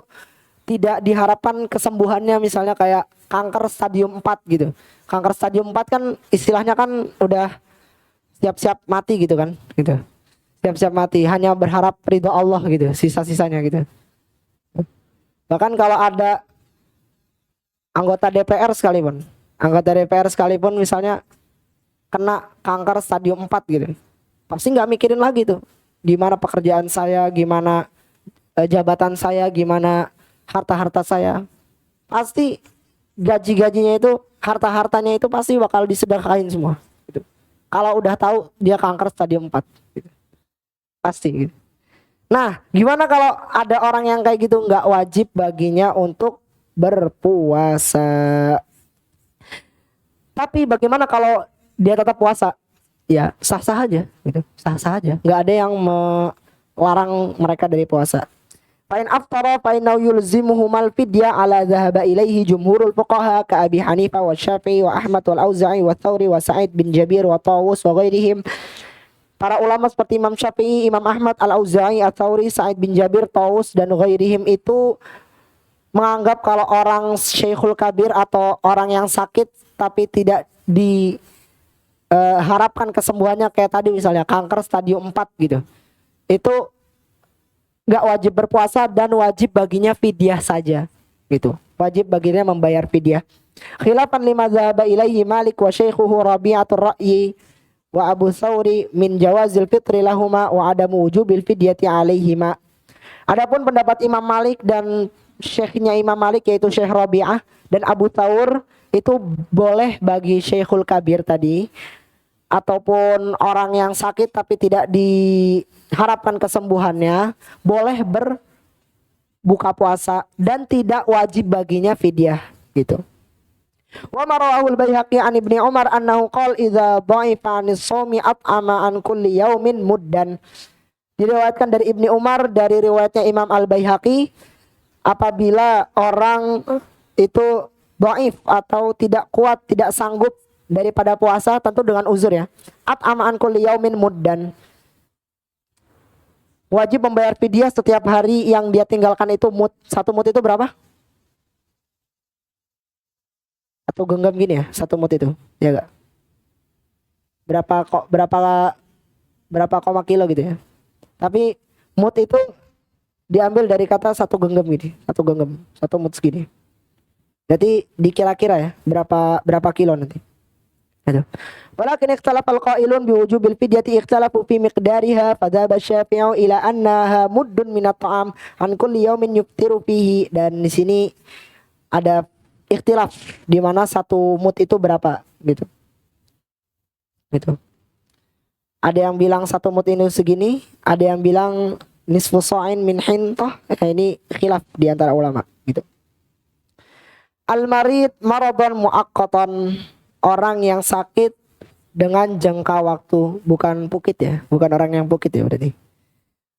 tidak diharapkan kesembuhannya, misalnya kayak kanker stadium 4 gitu. Kanker stadium 4 kan istilahnya kan udah siap-siap mati gitu kan gitu. Siap-siap mati, hanya berharap ridho Allah gitu, sisa-sisanya gitu. Bahkan kalau ada anggota DPR sekalipun misalnya kena kanker stadium 4 gitu, pasti nggak mikirin lagi tuh gimana pekerjaan saya, gimana jabatan saya, gimana harta-harta saya. Pasti gaji-gajinya itu, harta-hartanya itu pasti bakal disedekahin semua gitu. Kalau udah tahu dia kanker stadium 4 gitu. Pasti gitu. Nah, gimana kalau ada orang yang kayak gitu? Nggak wajib baginya untuk berpuasa. Tapi bagaimana kalau dia tetap puasa? Ya sah-sah aja gitu. Sah-sah aja. Nggak ada yang melarang mereka dari puasa. Fa'in aftara fa'innahu yulzimuhumal fidyah ala dhahaba ilaihi jumhurul fuqaha ka Abi Hanifah wa Syafi'i wa Ahmad wal Auza'i wa Thawri wa Sa'id bin Jabir wa Tawus wa ghairihim. Para ulama seperti Imam Syafi'i, Imam Ahmad, Al-Auza'i, Ats-Tsauri, Sa'id bin Jabir, Tawus dan ghairihim itu menganggap kalau orang Syekhul Kabir atau orang yang sakit tapi tidak diharapkan kesembuhannya, kayak tadi misalnya kanker stadium 4 gitu, itu nggak wajib berpuasa dan wajib baginya fidyah saja gitu. Wajib baginya membayar fidyah. Khilafan lima dzahaba ilaihi Malik wa syaikhuhu Rabi'atul Ra'yi wa Abu Thawri min jawazil fitri lahuma wa adamu wujubil fidyati alaihima. Adapun pendapat Imam Malik dan syekhnya Imam Malik yaitu Syekh Rabi'ah dan Abu Thawr, itu boleh bagi Syekhul Kabir tadi ataupun orang yang sakit tapi tidak diharapkan kesembuhannya, boleh berbuka puasa dan tidak wajib baginya fidyah gitu. Wa marawahul Baihaqi an Ibni Umar annahu qala idza dha'ifa anis-shaumi at'ama an kulli yaumin muddan. Diriwayatkan dari Ibni Umar dari riwayatnya Imam Al-Baihaqi, apabila orang itu dhaif atau tidak kuat, tidak sanggup daripada puasa, tentu dengan uzur ya. At'ama an kulli yaumin muddan. Wajib membayar fidyah setiap hari yang dia tinggalkan itu mud. Satu mud itu berapa? Atau genggam gini ya, satu mut itu, ya enggak? Berapa koma kilo gitu ya. Tapi mut itu diambil dari kata satu genggam gini, satu mut segini. Jadi dikira-kira ya, berapa kilo nanti. Gitu. Walakin ikhtalafal qailun biwujubil fidyati ikhtalafu fi miqdariha fadzaba Syafi'u ila annaha muddun minat ta'am an kulli yaumin yuftiru fihi. Dan di sini ada ikhtilaf di mana satu mut itu berapa gitu. Gitu. Ada yang bilang satu mut ini segini, ada yang bilang nisfu sa'in min hintah. Ini khilaf di antara ulama gitu. Al-marid maradan muaqqatan, orang yang sakit dengan jangka waktu, bukan pukit ya, bukan orang yang pukit ya berarti.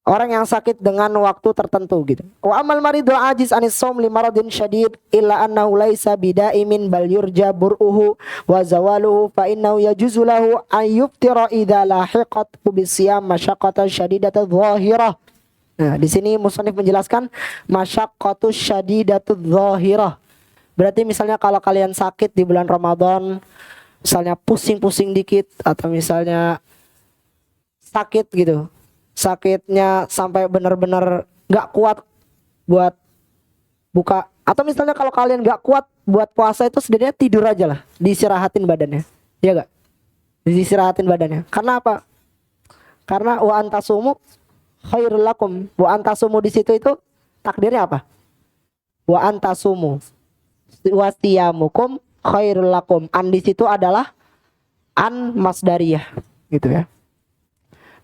Orang yang sakit dengan waktu tertentu gitu. Wa amal maridul ajiz anis shaum li maradin syadid illa annahu laisa bidaimin bal yurja bur'uhu wa zawaluhu fa innahu yajuzu lahu an yuftira idza lahiqat bisiyam masyaqqatan syadidatan dhahirah. Nah, di sini musannif menjelaskan masyaqqatu syadidatu dhahirah. Berarti misalnya kalau kalian sakit di bulan Ramadan, misalnya pusing-pusing dikit atau misalnya sakit gitu, sakitnya sampai benar-benar nggak kuat buat buka, atau misalnya kalau kalian nggak kuat buat puasa itu sebenarnya tidur aja lah, diistirahatin badannya, ya gak? Diistirahatin badannya. Karena apa? Karena wa antasumu khairul lakum. Wa antasumu di situ itu takdirnya apa? Wa antasumu wa siyamukum khairul lakum. An di situ adalah an masdariyah, gitu ya.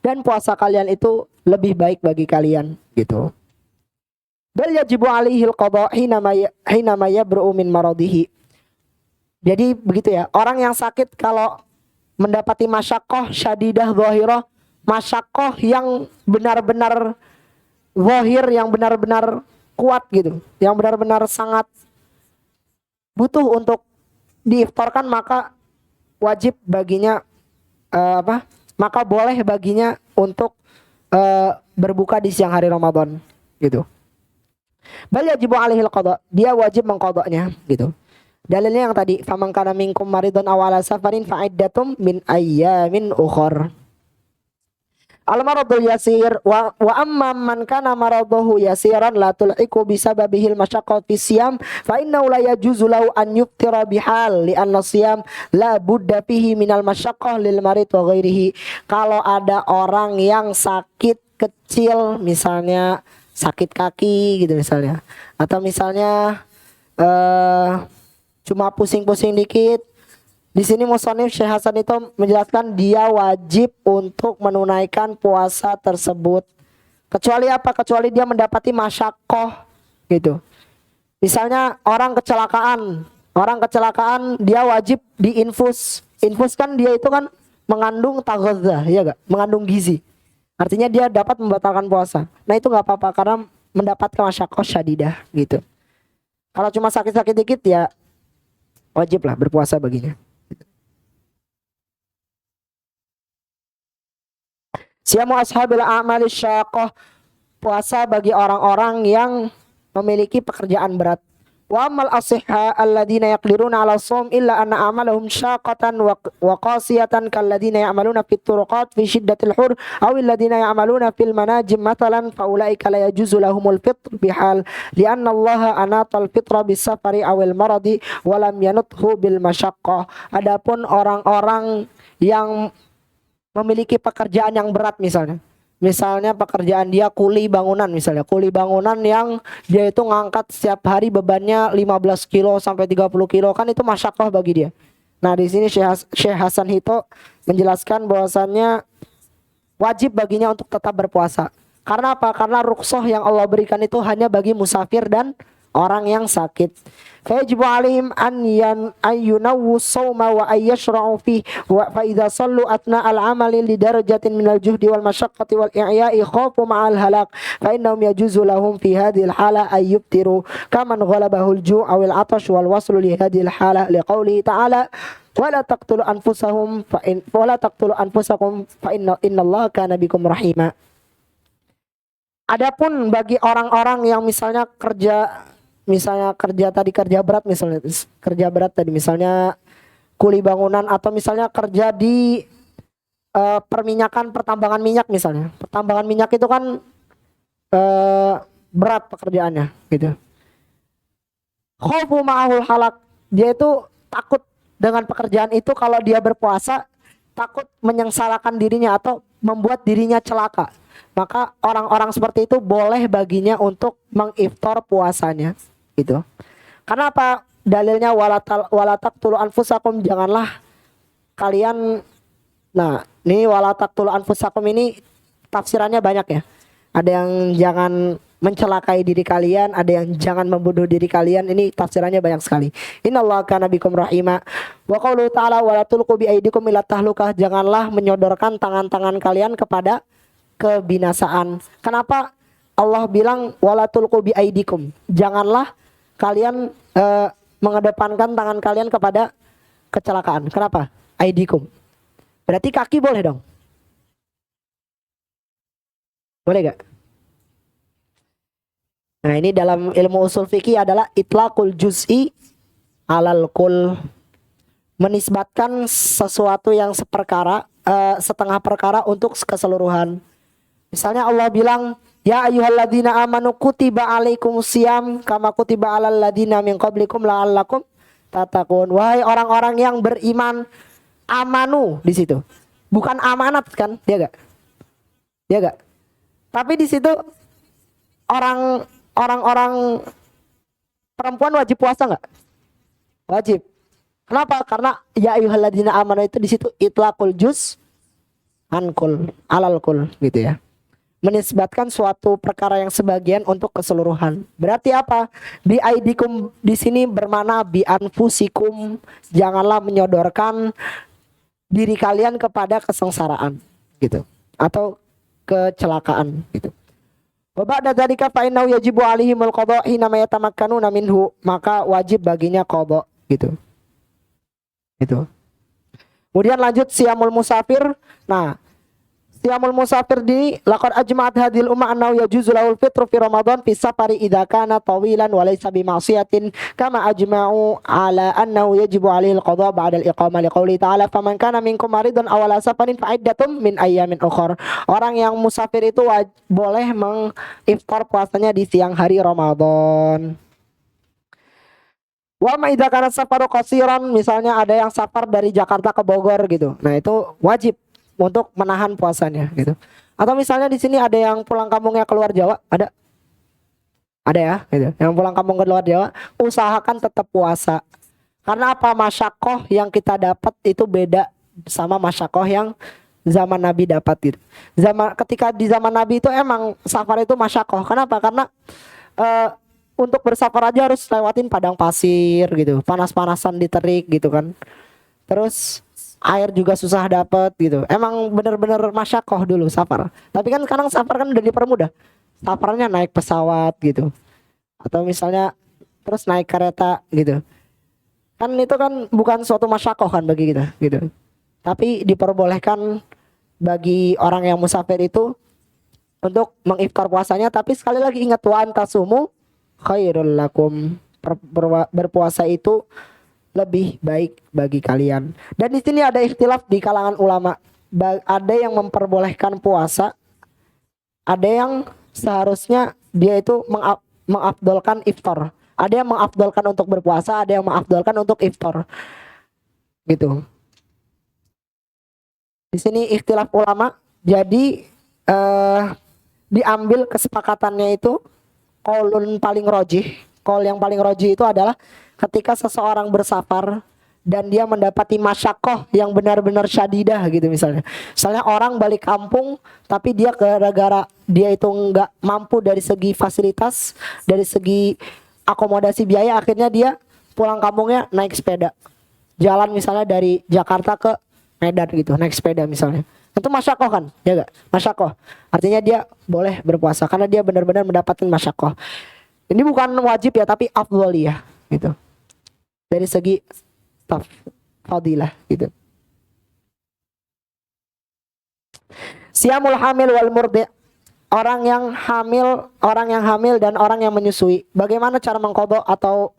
Dan puasa kalian itu lebih baik bagi kalian, gitu. Bal yajibu alaihil qada hina ma yabru'u min maradihi. Jadi begitu ya, orang yang sakit kalau mendapati masyaqqah syadidah zahirah, masyaqqah yang benar-benar zahir, yang benar-benar kuat gitu, yang benar-benar sangat butuh untuk diiftarkan, maka wajib baginya maka boleh baginya untuk berbuka di siang hari Ramadan, gitu. Bal yajibu alaihil qada, dia wajib mengqadanya, gitu. Dalilnya yang tadi, faman kana minkum maridun aw ala safarin fa iddatum min ayyamin ukhra. Al maradul yasir wa amma man kana maraduhu yasiran la tul'iku bisababihil masyaqqat fi siyam fa innahu la yajuzu lahu an yuftira bihal li anna siyam la budda fihi minal masyaqqah lil marid wa ghairihi. Kalau ada orang yang sakit kecil, misalnya sakit kaki gitu misalnya, atau misalnya cuma pusing-pusing dikit. Di sini musonif Syekh Hasan itu menjelaskan dia wajib untuk menunaikan puasa tersebut. Kecuali apa? Kecuali dia mendapati masyaqqah, gitu. Misalnya orang kecelakaan dia wajib diinfus. Infus kan dia itu kan mengandung taghadzah, ya gak? Mengandung gizi. Artinya dia dapat membatalkan puasa. Nah itu nggak apa-apa karena mendapatkan masyaqqah syadidah, gitu. Kalau cuma sakit-sakit dikit ya wajiblah berpuasa baginya. Siyamu ashabil a'mali syaqqah, puasa bagi orang-orang yang memiliki pekerjaan berat. Wa amal asihha alladziina yaqdiruna 'ala shaum illa anna a'malahum syaqqatan wa qasiyatan kalladziina ya'maluna fit turuqat fi shiddatil hur aw alladziina ya'maluna fil manajim mathalan fa ulaika la yajuzu lahumul fitr bihal li'anna Allah anatal fitra bis safari awil maradi wa lam yanuthu bil masyaqqah. Adapun orang-orang yang memiliki pekerjaan yang berat, misalnya pekerjaan dia kuli bangunan, misalnya kuli bangunan yang dia itu ngangkat setiap hari bebannya 15 kilo sampai 30 kilo, kan itu masyaqqah bagi dia. Nah di sini Syekh Hasan Hito menjelaskan bahwasannya wajib baginya untuk tetap berpuasa. Karena apa? Karena rukhsah yang Allah berikan itu hanya bagi musafir dan orang yang sakit. Fayajibu alaihim an yunawwu sawma wa ayyashra'u fi wa fa idza sallu atna al-amali li darajatin minal juhdi wal masyaqqati wal i'ya'i khafu ma'al halak fa innahum yajuzu lahum fi hadhihi al-hala ay yubtiru kaman ghalabahu al-ju' aw al-'atash wal waslu li hadhihi al-hala liqaulihi ta'ala wala taqtulu anfusakum fa innallaha kana bikum rahima. Adapun bagi orang-orang yang misalnya kerja berat tadi, misalnya kuli bangunan, atau misalnya kerja di pertambangan minyak misalnya. Pertambangan minyak itu kan berat pekerjaannya, gitu. Khaufu ma'ahul halak, dia itu takut dengan pekerjaan itu, kalau dia berpuasa takut menyengsarakan dirinya atau membuat dirinya celaka. Maka orang-orang seperti itu boleh baginya untuk mengiftar puasanya, gitu. Karena apa? Dalilnya wala taqtulu anfusakum, janganlah kalian. Nah, ini wala taqtulu anfusakum ini tafsirannya banyak ya. Ada yang jangan mencelakai diri kalian, ada yang jangan membunuh diri kalian. Ini tafsirannya banyak sekali. Innallaha kana bikum rahima. Wa qauluhu ta'ala wala tulqu bi aidikum ila tahlukah, janganlah menyodorkan tangan-tangan kalian kepada kebinasaan. Kenapa Allah bilang wala tulqu bi aidikum? Janganlah kalian mengedepankan tangan kalian kepada kecelakaan. Kenapa? Aidikum. Berarti kaki boleh dong? Boleh gak? Nah ini dalam ilmu usul fikih adalah itlaqul juz'i alal kul. Menisbatkan sesuatu yang setengah perkara untuk keseluruhan. Misalnya Allah bilang, ya ayyuhalladzina amanu kutiba alaikumusiyam kama kutiba alal ladzina min qablikum la'allakum tattaqun. Wahai orang-orang yang beriman, amanu di situ. Bukan amanat kan? Dia gak? Dia gak? Tapi di situ orang-orang perempuan wajib puasa nggak? Wajib. Kenapa? Karena ya ayyuhalladzina amanu itu di situ itlaqul juz ankul alal kul gitu ya. Menisbatkan suatu perkara yang sebagian untuk keseluruhan. Berarti apa? Bi aidikum di sini bermakna bi anfusikum, janganlah menyodorkan diri kalian kepada kesengsaraan gitu atau kecelakaan gitu. Wa ba'da dzalika fa innahu yajibu 'alaihimul qada' hina ma yatamakkanuna minhu, maka wajib baginya qada gitu. Itu. Kemudian lanjut siyamul musafir. Nah, siyamul musafir di laqad ajma'at hadhil ummah annahu yajuzu lahul fitru fi ramadan fi safari idza kana tawilan wa laysa bi ma'siyatin kama ajma'u ala annahu yajibu 'alaihi al-qada' ba'da al-iqamah liqouli ta'ala faman kana minkum maridan aw ala safarin fa iddatum min ayyamin ukhra. Orang yang musafir itu boleh mengiftar puasanya di siang hari Ramadan. Wa ma idza kana safaru qasiran, misalnya ada yang safar dari Jakarta ke Bogor gitu. Nah, itu wajib untuk menahan puasanya gitu. Atau misalnya di sini ada yang pulang kampungnya keluar Jawa, ada ya gitu. Yang pulang kampung ke luar Jawa, usahakan tetap puasa. Karena apa? Masyakoh yang kita dapat itu beda sama masyakoh yang zaman Nabi dapat gitu. Ketika di zaman Nabi itu emang safar itu masyakoh. Kenapa? Karena untuk bersafar aja harus lewatin padang pasir gitu, panas-panasan di terik gitu kan. Terus air juga susah dapet gitu. Emang bener-bener masyakoh dulu safar. Tapi kan sekarang safar kan udah dipermudah. Safarnya naik pesawat gitu. Atau misalnya terus naik kereta gitu. Kan itu kan bukan suatu masyakoh kan bagi kita gitu. Tapi diperbolehkan bagi orang yang musafir itu untuk mengiftar puasanya. Tapi sekali lagi ingat, wa antasumu khairul lakum. Berpuasa itu lebih baik bagi kalian. Dan di sini ada ikhtilaf di kalangan ulama. Ada yang memperbolehkan puasa, ada yang seharusnya dia itu mengafdolkan iftar. Ada yang mengafdolkan untuk berpuasa, ada yang mengafdolkan untuk iftar. Gitu. Di sini ikhtilaf ulama. Jadi diambil kesepakatannya itu qaulun paling rajih. Qaul yang paling rajih itu adalah ketika seseorang bersafar dan dia mendapati masyakoh yang benar-benar syadidah gitu misalnya. Misalnya orang balik kampung tapi dia gara-gara dia itu nggak mampu dari segi fasilitas, dari segi akomodasi biaya, akhirnya dia pulang kampungnya naik sepeda. Jalan misalnya dari Jakarta ke Medan gitu, naik sepeda misalnya. Itu masyakoh kan? Ya gak? Masyakoh. Artinya dia boleh berpuasa karena dia benar-benar mendapatkan masyakoh. Ini bukan wajib ya, tapi afdholiyah gitu. Dari segi fadilah gitu. Siyamul hamil wal murdi'. Orang yang hamil dan orang yang menyusui. Bagaimana cara mengqadha atau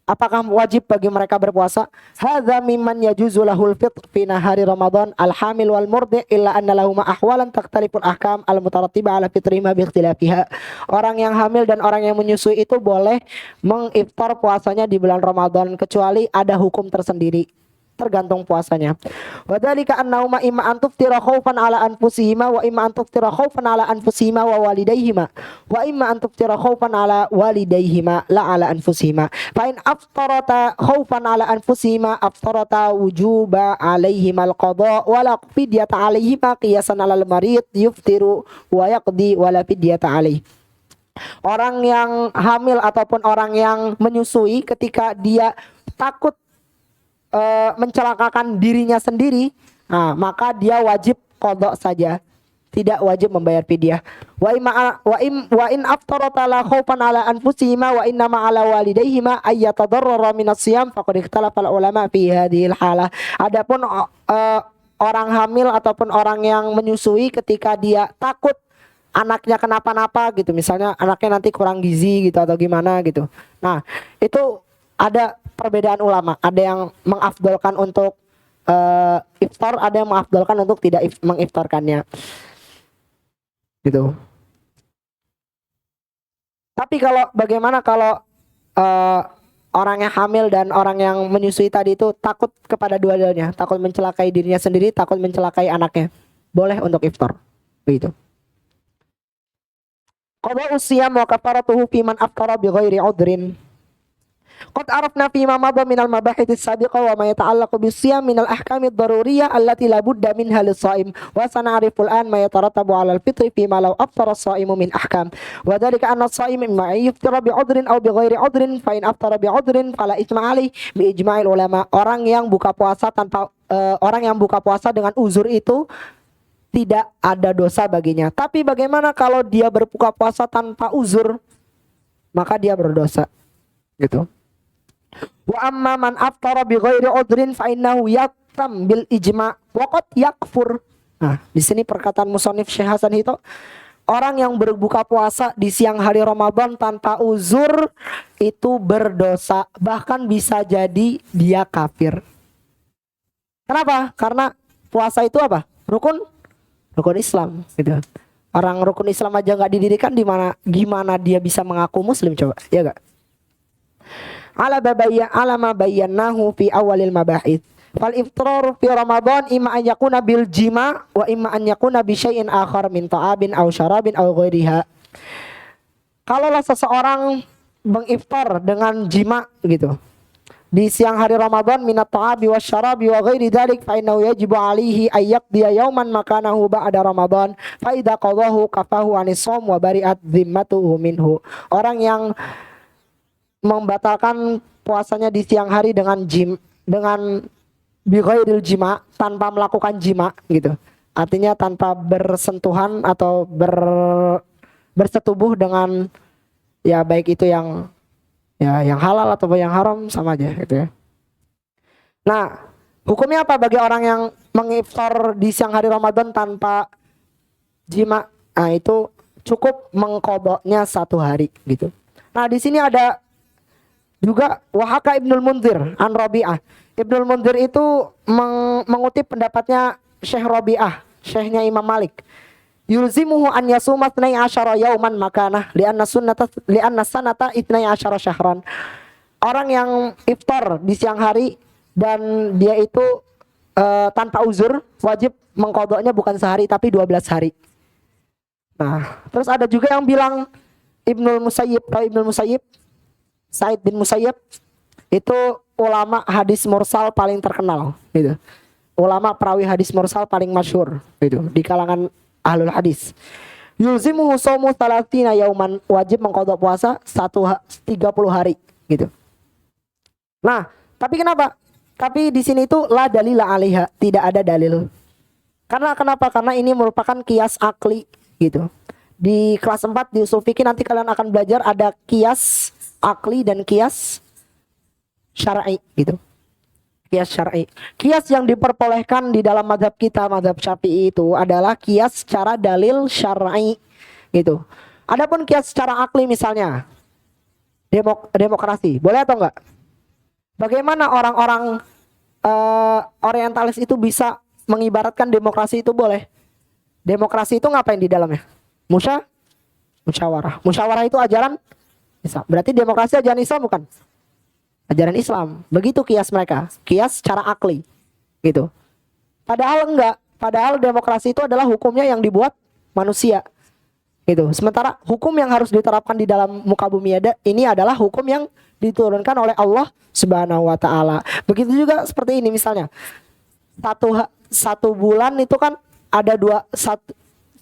apakah wajib bagi mereka berpuasa? Hadza mimman yajuzu lahul fitr fi nahari Ramadan al-hamil wal murdi' illa anna lahum ahwalan takhtaliful ahkam al-mutarattibah ala fitrihima bi ikhtilafiha. Orang yang hamil dan orang yang menyusui itu boleh mengiftar puasanya di bulan Ramadan kecuali ada hukum tersendiri. Tergantung puasanya. Wa dzalika annahuma imma an tuftira khaufan ala anfusihima wa imma an tuftira khaufan ala anfusihima wa walidayhima wa imma an tuftira khaufan ala walidayhima la ala anfusihima. Fa in aftarata khaufan ala anfusihima aftarata wujuba alaihima al-qada wa la fidyata alaihima qiyasan ala al-marid yuftiru wa yaqdi wa la fidyata alaihi. Orang yang hamil ataupun orang yang menyusui ketika dia takut mencelakakan dirinya sendiri, nah, maka dia wajib qadha saja, tidak wajib membayar fidyah. Wa in aftarata la khaufan ala anfusihima wa inna ma ala walidayhima ay yatadarrara min as-siyam faqad ikhtalafa al-ulama fi hadhihi al-halah. Adapun orang hamil ataupun orang yang menyusui ketika dia takut anaknya kenapa-napa gitu, misalnya anaknya nanti kurang gizi gitu atau gimana gitu. Nah, itu ada perbedaan ulama, ada yang mengafdolkan untuk iftar, ada yang mengafdolkan untuk tidak mengiftarkannya. gitu. Tapi kalau bagaimana kalau eh, orang yang hamil dan orang yang menyusui tadi itu takut kepada dua-duanya, takut mencelakai dirinya sendiri, takut mencelakai anaknya, boleh untuk iftar, begitu. Qada usiyam wa kafaratuhu fi man aftara bi ghairi udhrin. Qad arafna fi ma madha min al-mabahith as-sabiqa wa ma yata'allaqu bis-siyam min al-ahkam ad-daruriyyah allati la budda minha lis-sha'im wa sana'rifu al-an ma yatarattabu 'ala al-fitri fi ma law aftara as-sha'imu min ahkam wa dhalika anna as-sha'im imma yuftira bi 'udhrin aw bi ghairi 'udhrin fa in aftara bi 'udhrin fala ijma' 'alayhi bi ijma'il ulama. Orang yang buka puasa dengan uzur itu tidak ada dosa baginya. Tapi bagaimana kalau dia berbuka puasa tanpa uzur? Maka dia berdosa. Gitu. Wa amma man aftara bi ghairi udhrin fa innahu yaktam bil ijma' wa qad yakfur. Nah, di sini perkataan musannif Syekh Hasan itu, orang yang berbuka puasa di siang hari Ramadan tanpa uzur itu berdosa, bahkan bisa jadi dia kafir. Kenapa? Karena puasa itu apa? Rukun Islam, gitu. Orang rukun Islam aja nggak didirikan, gimana dia bisa mengaku muslim, coba, ya gak? Ala ma bayyanahu fi awalil mabahith. Fal iftar fi Ramadan imma an yakuna bil jima' wa imma an yakuna bi syai'in akhar min ta'abin aw syarabin aw ghairiha. Kalaulah seseorang mengiftar dengan jima gitu di siang hari Ramadan minat ta'abi wasyarabi wa ghairi dzalik fa innahu yajibu alaihi ay yaqdiya yawman makanahu ba'da Ramadan fa idza qadahu kafahu anis shaum wa bari'at dhimmatuhu minhu. Orang yang membatalkan puasanya di siang hari dengan bi ghairil jima', tanpa melakukan jima gitu. Artinya tanpa bersentuhan atau bersetubuh dengan ya baik itu yang halal atau yang haram, sama aja gitu ya. Nah, hukumnya apa bagi orang yang mengiftar di siang hari Ramadan tanpa jima? Nah, itu cukup mengqadanya 1 hari gitu. Nah, di sini ada juga Wahaka Ibnul Munzir an Rabi'ah. Ibnul Munzir itu mengutip pendapatnya Syekh Rabi'ah, syekhnya Imam Malik. Yulzimuhu an yasuma 12 yauman makanah li'anna sanata 12 syahran. Orang yang iftar di siang hari dan dia itu tanpa uzur wajib mengqadanya bukan sehari tapi 12 hari. Nah, terus ada juga yang bilang Ibnul Musayyib, Said bin Musayyib itu ulama hadis mursal paling terkenal gitu. Ulama perawi hadis mursal paling masyhur gitu di kalangan ahlul hadis. Yulzimuhu shaumu 30 yauman, wajib mengqadha puasa 30 hari gitu. Nah, tapi kenapa? Tapi di sini itu la dalila alaiha, tidak ada dalil. Karena kenapa? Karena ini merupakan qiyas akli gitu. Di kelas 4 di usul fikih nanti kalian akan belajar ada qiyas akli dan qiyas syar'i gitu. Qiyas syar'i. Qiyas yang diperbolehkan di dalam mazhab kita, mazhab Syafi'i itu adalah qiyas secara dalil syar'i gitu. Adapun qiyas secara akli misalnya demokrasi, boleh atau enggak? Bagaimana orang-orang orientalis itu bisa mengibaratkan demokrasi itu boleh? Demokrasi itu ngapain di dalamnya? Musyawarah. Musyawarah itu ajaran Islam. Berarti demokrasi ajaran Islam bukan? Ajaran Islam. Begitu kias mereka. Kias secara akli. Gitu. Padahal enggak. Padahal demokrasi itu adalah hukumnya yang dibuat manusia. Gitu. Sementara hukum yang harus diterapkan di dalam muka bumi ini adalah hukum yang diturunkan oleh Allah Subhanahu wa taala. Begitu juga seperti ini misalnya. Satu bulan itu kan ada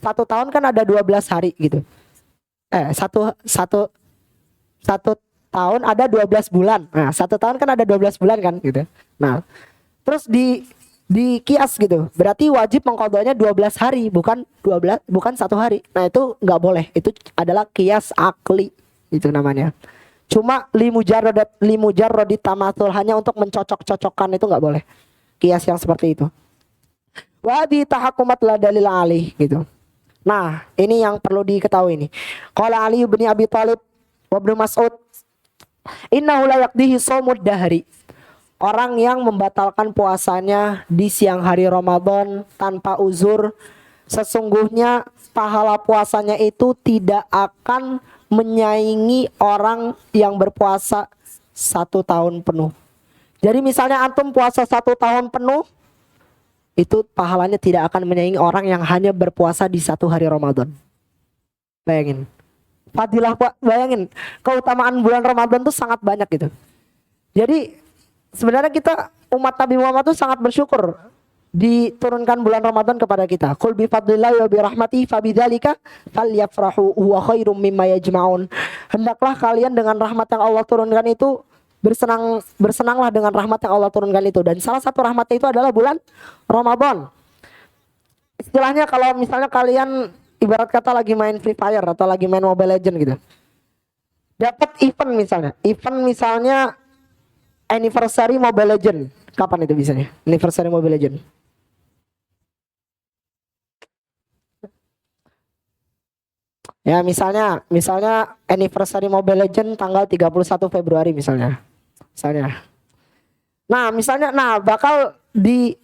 satu tahun kan ada 12 hari gitu. Satu tahun ada 12 bulan. Nah, 1 tahun kan ada 12 bulan kan gitu. Nah, terus di kias gitu. Berarti wajib mengqadanya 12 hari, bukan 1 hari. Nah, itu enggak boleh. Itu adalah kias akli itu namanya. Cuma limujarrad tamatsul, hanya untuk mencocok-cocokkan, itu enggak boleh. Kias yang seperti itu. Wa bi tahakkumat la dalil alih gitu. Nah, ini yang perlu diketahui nih. Qala Ali bin Abi Thalib wa Ibnu Mas'ud, innahu la yaqdihi shaumud dahri. Orang yang membatalkan puasanya di siang hari Ramadan tanpa uzur Sesungguhnya pahala puasanya itu tidak akan menyaingi orang yang berpuasa 1 tahun penuh. Jadi misalnya antum puasa 1 tahun penuh, itu pahalanya tidak akan menyaingi orang yang hanya berpuasa di 1 hari Ramadan. Bayangin. Fadilah, bayangin. Keutamaan bulan Ramadan itu sangat banyak gitu. Jadi sebenarnya kita umat Nabi Muhammad itu sangat bersyukur diturunkan bulan Ramadan kepada kita. Qul bi fadlillahi wa bi rahmatihi fabidzalika falyafrahu huwa khairum mimma yajma'un. Hendaklah kalian dengan rahmat yang Allah turunkan itu bersenanglah dengan rahmat yang Allah turunkan itu, dan salah satu rahmatnya itu adalah bulan Ramadan. Istilahnya kalau misalnya kalian ibarat kata lagi main Free Fire atau lagi main Mobile Legend gitu. Dapat event misalnya anniversary Mobile Legend. Kapan itu bisanya? Anniversary Mobile Legend. Ya misalnya anniversary Mobile Legend tanggal 31 Februari misalnya. Nah, bakal di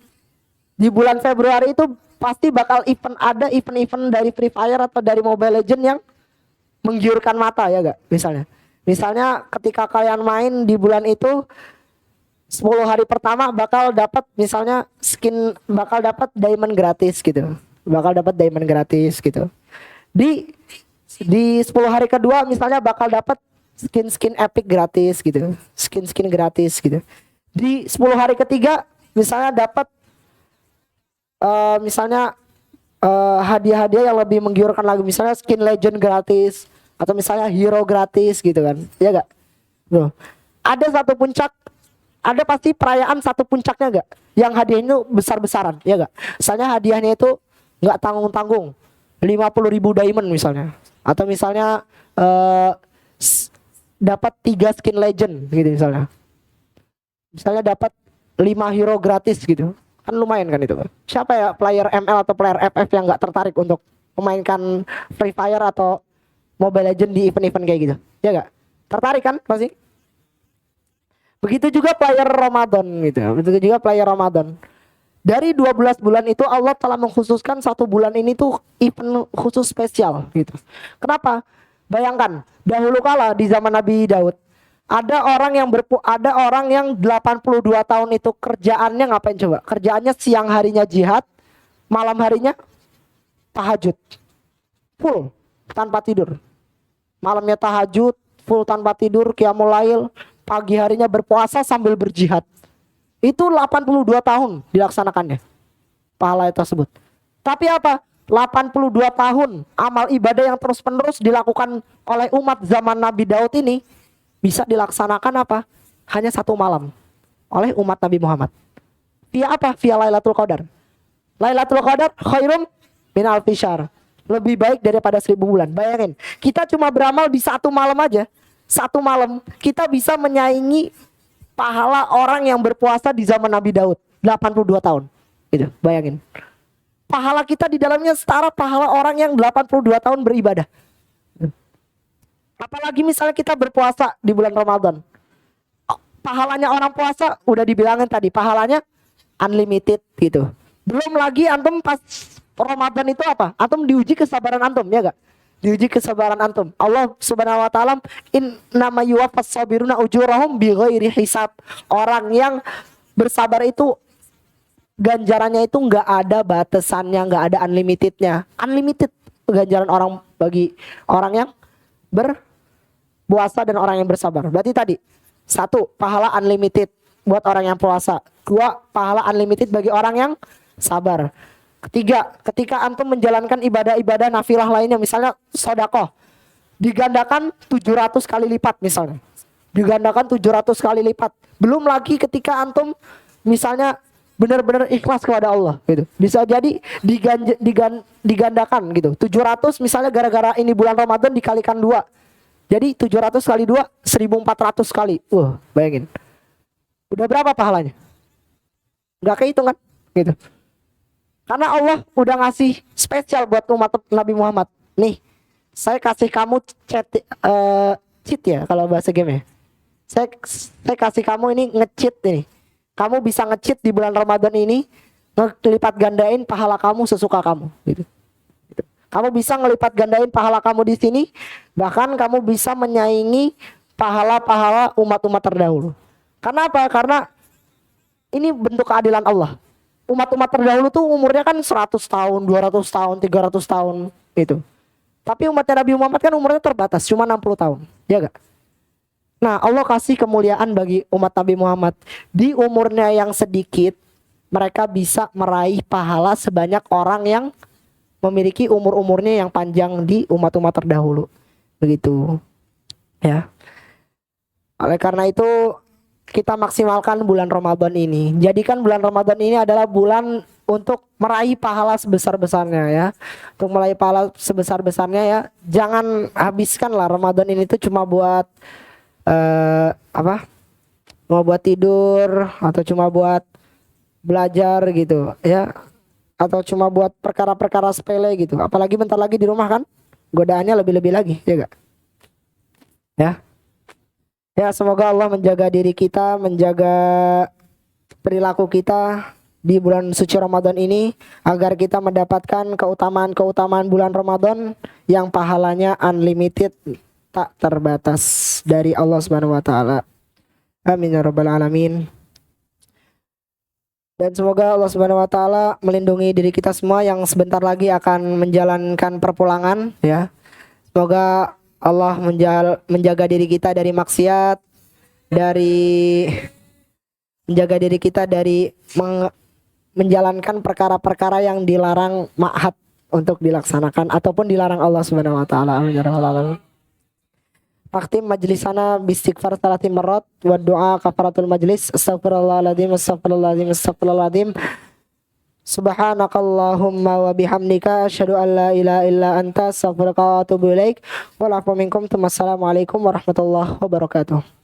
bulan Februari itu pasti bakal ada event dari Free Fire atau dari Mobile Legend yang menggiurkan mata ya gak? Misalnya ketika kalian main di bulan itu 10 hari pertama bakal dapat misalnya bakal dapat diamond gratis gitu. Di 10 hari kedua misalnya bakal dapat skin epic gratis gitu. Skin gratis gitu. Di 10 hari ketiga misalnya dapat hadiah-hadiah yang lebih menggiurkan lagi, misalnya skin legend gratis atau misalnya hero gratis gitu kan. Ya gak? Loh, ada satu puncak, ada pasti perayaan satu puncaknya gak? Yang hadiahnya besar-besaran, ya gak? Misalnya hadiahnya itu gak tanggung-tanggung, 50.000 diamond misalnya. Atau misalnya dapat 3 skin legend gitu misalnya. Misalnya dapat 5 hero gratis gitu. Kan lumayan kan itu. Siapa ya player ML atau player FF yang gak tertarik untuk memainkan Free Fire atau Mobile Legend di event-event kayak gitu? Ya gak? Tertarik kan pasti? Begitu juga player Ramadan gitu. Dari 12 bulan itu Allah telah mengkhususkan 1 bulan ini tuh event khusus spesial gitu. Kenapa? Bayangkan, dahulu kala di zaman Nabi Daud, ada orang yang 82 tahun itu kerjaannya ngapain coba? Kerjaannya siang harinya jihad, malam harinya tahajud. Full tanpa tidur. Malamnya tahajud, full tanpa tidur, qiyamul lail, pagi harinya berpuasa sambil berjihad. Itu 82 tahun dilaksanakannya pahala tersebut. Tapi apa? 82 tahun amal ibadah yang terus-menerus dilakukan oleh umat zaman Nabi Daud ini bisa dilaksanakan apa? Hanya 1 malam oleh umat Nabi Muhammad. Via apa? Via Lailatul Qadar. Lailatul Qadar khairum min alfi syahr. Lebih baik daripada 1000 bulan. Bayangin, kita cuma beramal di 1 malam aja. 1 malam kita bisa menyaingi pahala orang yang berpuasa di zaman Nabi Daud 82 tahun. Gitu, bayangin. Pahala kita di dalamnya setara pahala orang yang 82 tahun beribadah. Apalagi misalnya kita berpuasa di bulan Ramadan. Pahalanya orang puasa udah dibilangin tadi, pahalanya unlimited gitu. Belum lagi antum pas Ramadan itu apa? Antum diuji kesabaran antum, ya gak? Diuji kesabaran antum. Allah Subhanahu wa taala innama yuwaffas sabiruna ujurahum bighairi hisab. Orang yang bersabar itu ganjarannya itu enggak ada batasannya, enggak ada unlimitednya. Unlimited ganjaran orang bagi orang yang berpuasa dan orang yang bersabar. Berarti tadi 1 pahala unlimited buat orang yang puasa. 2 pahala unlimited bagi orang yang sabar. Ketiga, ketika antum menjalankan ibadah-ibadah nafilah lainnya, misalnya sedekah, digandakan 700 kali lipat misalnya. Digandakan 700 kali lipat. Belum lagi ketika antum misalnya benar-benar ikhlas kepada Allah gitu. Bisa jadi digandakan gitu. 700 misalnya gara-gara ini bulan Ramadan dikalikan 2. Jadi 700 kali 2 1400 kali. Bayangin. Udah berapa pahalanya? Enggak kehitung kan? Gitu. Karena Allah udah ngasih spesial buat umat Nabi Muhammad. Nih, saya kasih kamu cheat ya kalau bahasa game ya. Saya kasih kamu ini nge-cheat ini. Kamu bisa nge-cheat di bulan Ramadan ini, ngelipat gandain pahala kamu sesuka kamu gitu. Kamu bisa ngelipat gandain pahala kamu di sini, bahkan kamu bisa menyaingi pahala-pahala umat-umat terdahulu. Karena apa? Karena ini bentuk keadilan Allah. Umat-umat terdahulu tuh umurnya kan 100 tahun, 200 tahun, 300 tahun itu. Tapi umatnya Nabi Muhammad kan umurnya terbatas, cuma 60 tahun. Ya gak? Nah, Allah kasih kemuliaan bagi umat Nabi Muhammad. Di umurnya yang sedikit, mereka bisa meraih pahala sebanyak orang yang memiliki umur-umurnya yang panjang di umat-umat terdahulu. Begitu. Ya. Oleh karena itu, kita maksimalkan bulan Ramadan ini. Jadikan bulan Ramadan ini adalah bulan untuk meraih pahala sebesar-besarnya ya. Untuk meraih pahala sebesar-besarnya ya. Jangan habiskanlah Ramadan ini tuh cuma buat mau buat tidur atau cuma buat belajar gitu ya, atau cuma buat perkara-perkara sepele gitu. Apalagi bentar lagi di rumah kan godaannya lebih-lebih lagi, ya gak? Ya semoga Allah menjaga diri kita, menjaga perilaku kita di bulan suci Ramadan ini, agar kita mendapatkan keutamaan-keutamaan bulan Ramadan yang pahalanya unlimited, tak terbatas dari Allah Subhanahu wa taala. Amin ya rabbal alamin. Dan semoga Allah Subhanahu wa taala melindungi diri kita semua yang sebentar lagi akan menjalankan perpulangan ya. Semoga Allah menjaga diri kita dari maksiat, dari menjaga diri kita dari menjalankan perkara-perkara yang dilarang ma'had untuk dilaksanakan ataupun dilarang Allah Subhanahu wa taala. Amin ya rabbal alamin. Akhtim majlisana bistighfar 30 marrat wa du'a kafaratul majlis. Astaghfirullahaladzim, astaghfirullahaladzim, astaghfirullahaladzim. Subhanakallahumma wa bihamdika asyhadu an la ilaha illa anta astaghfiruka wa atubu ilaik. Wa lafu minkum. Assalamualaikum warahmatullahi wabarakatuh.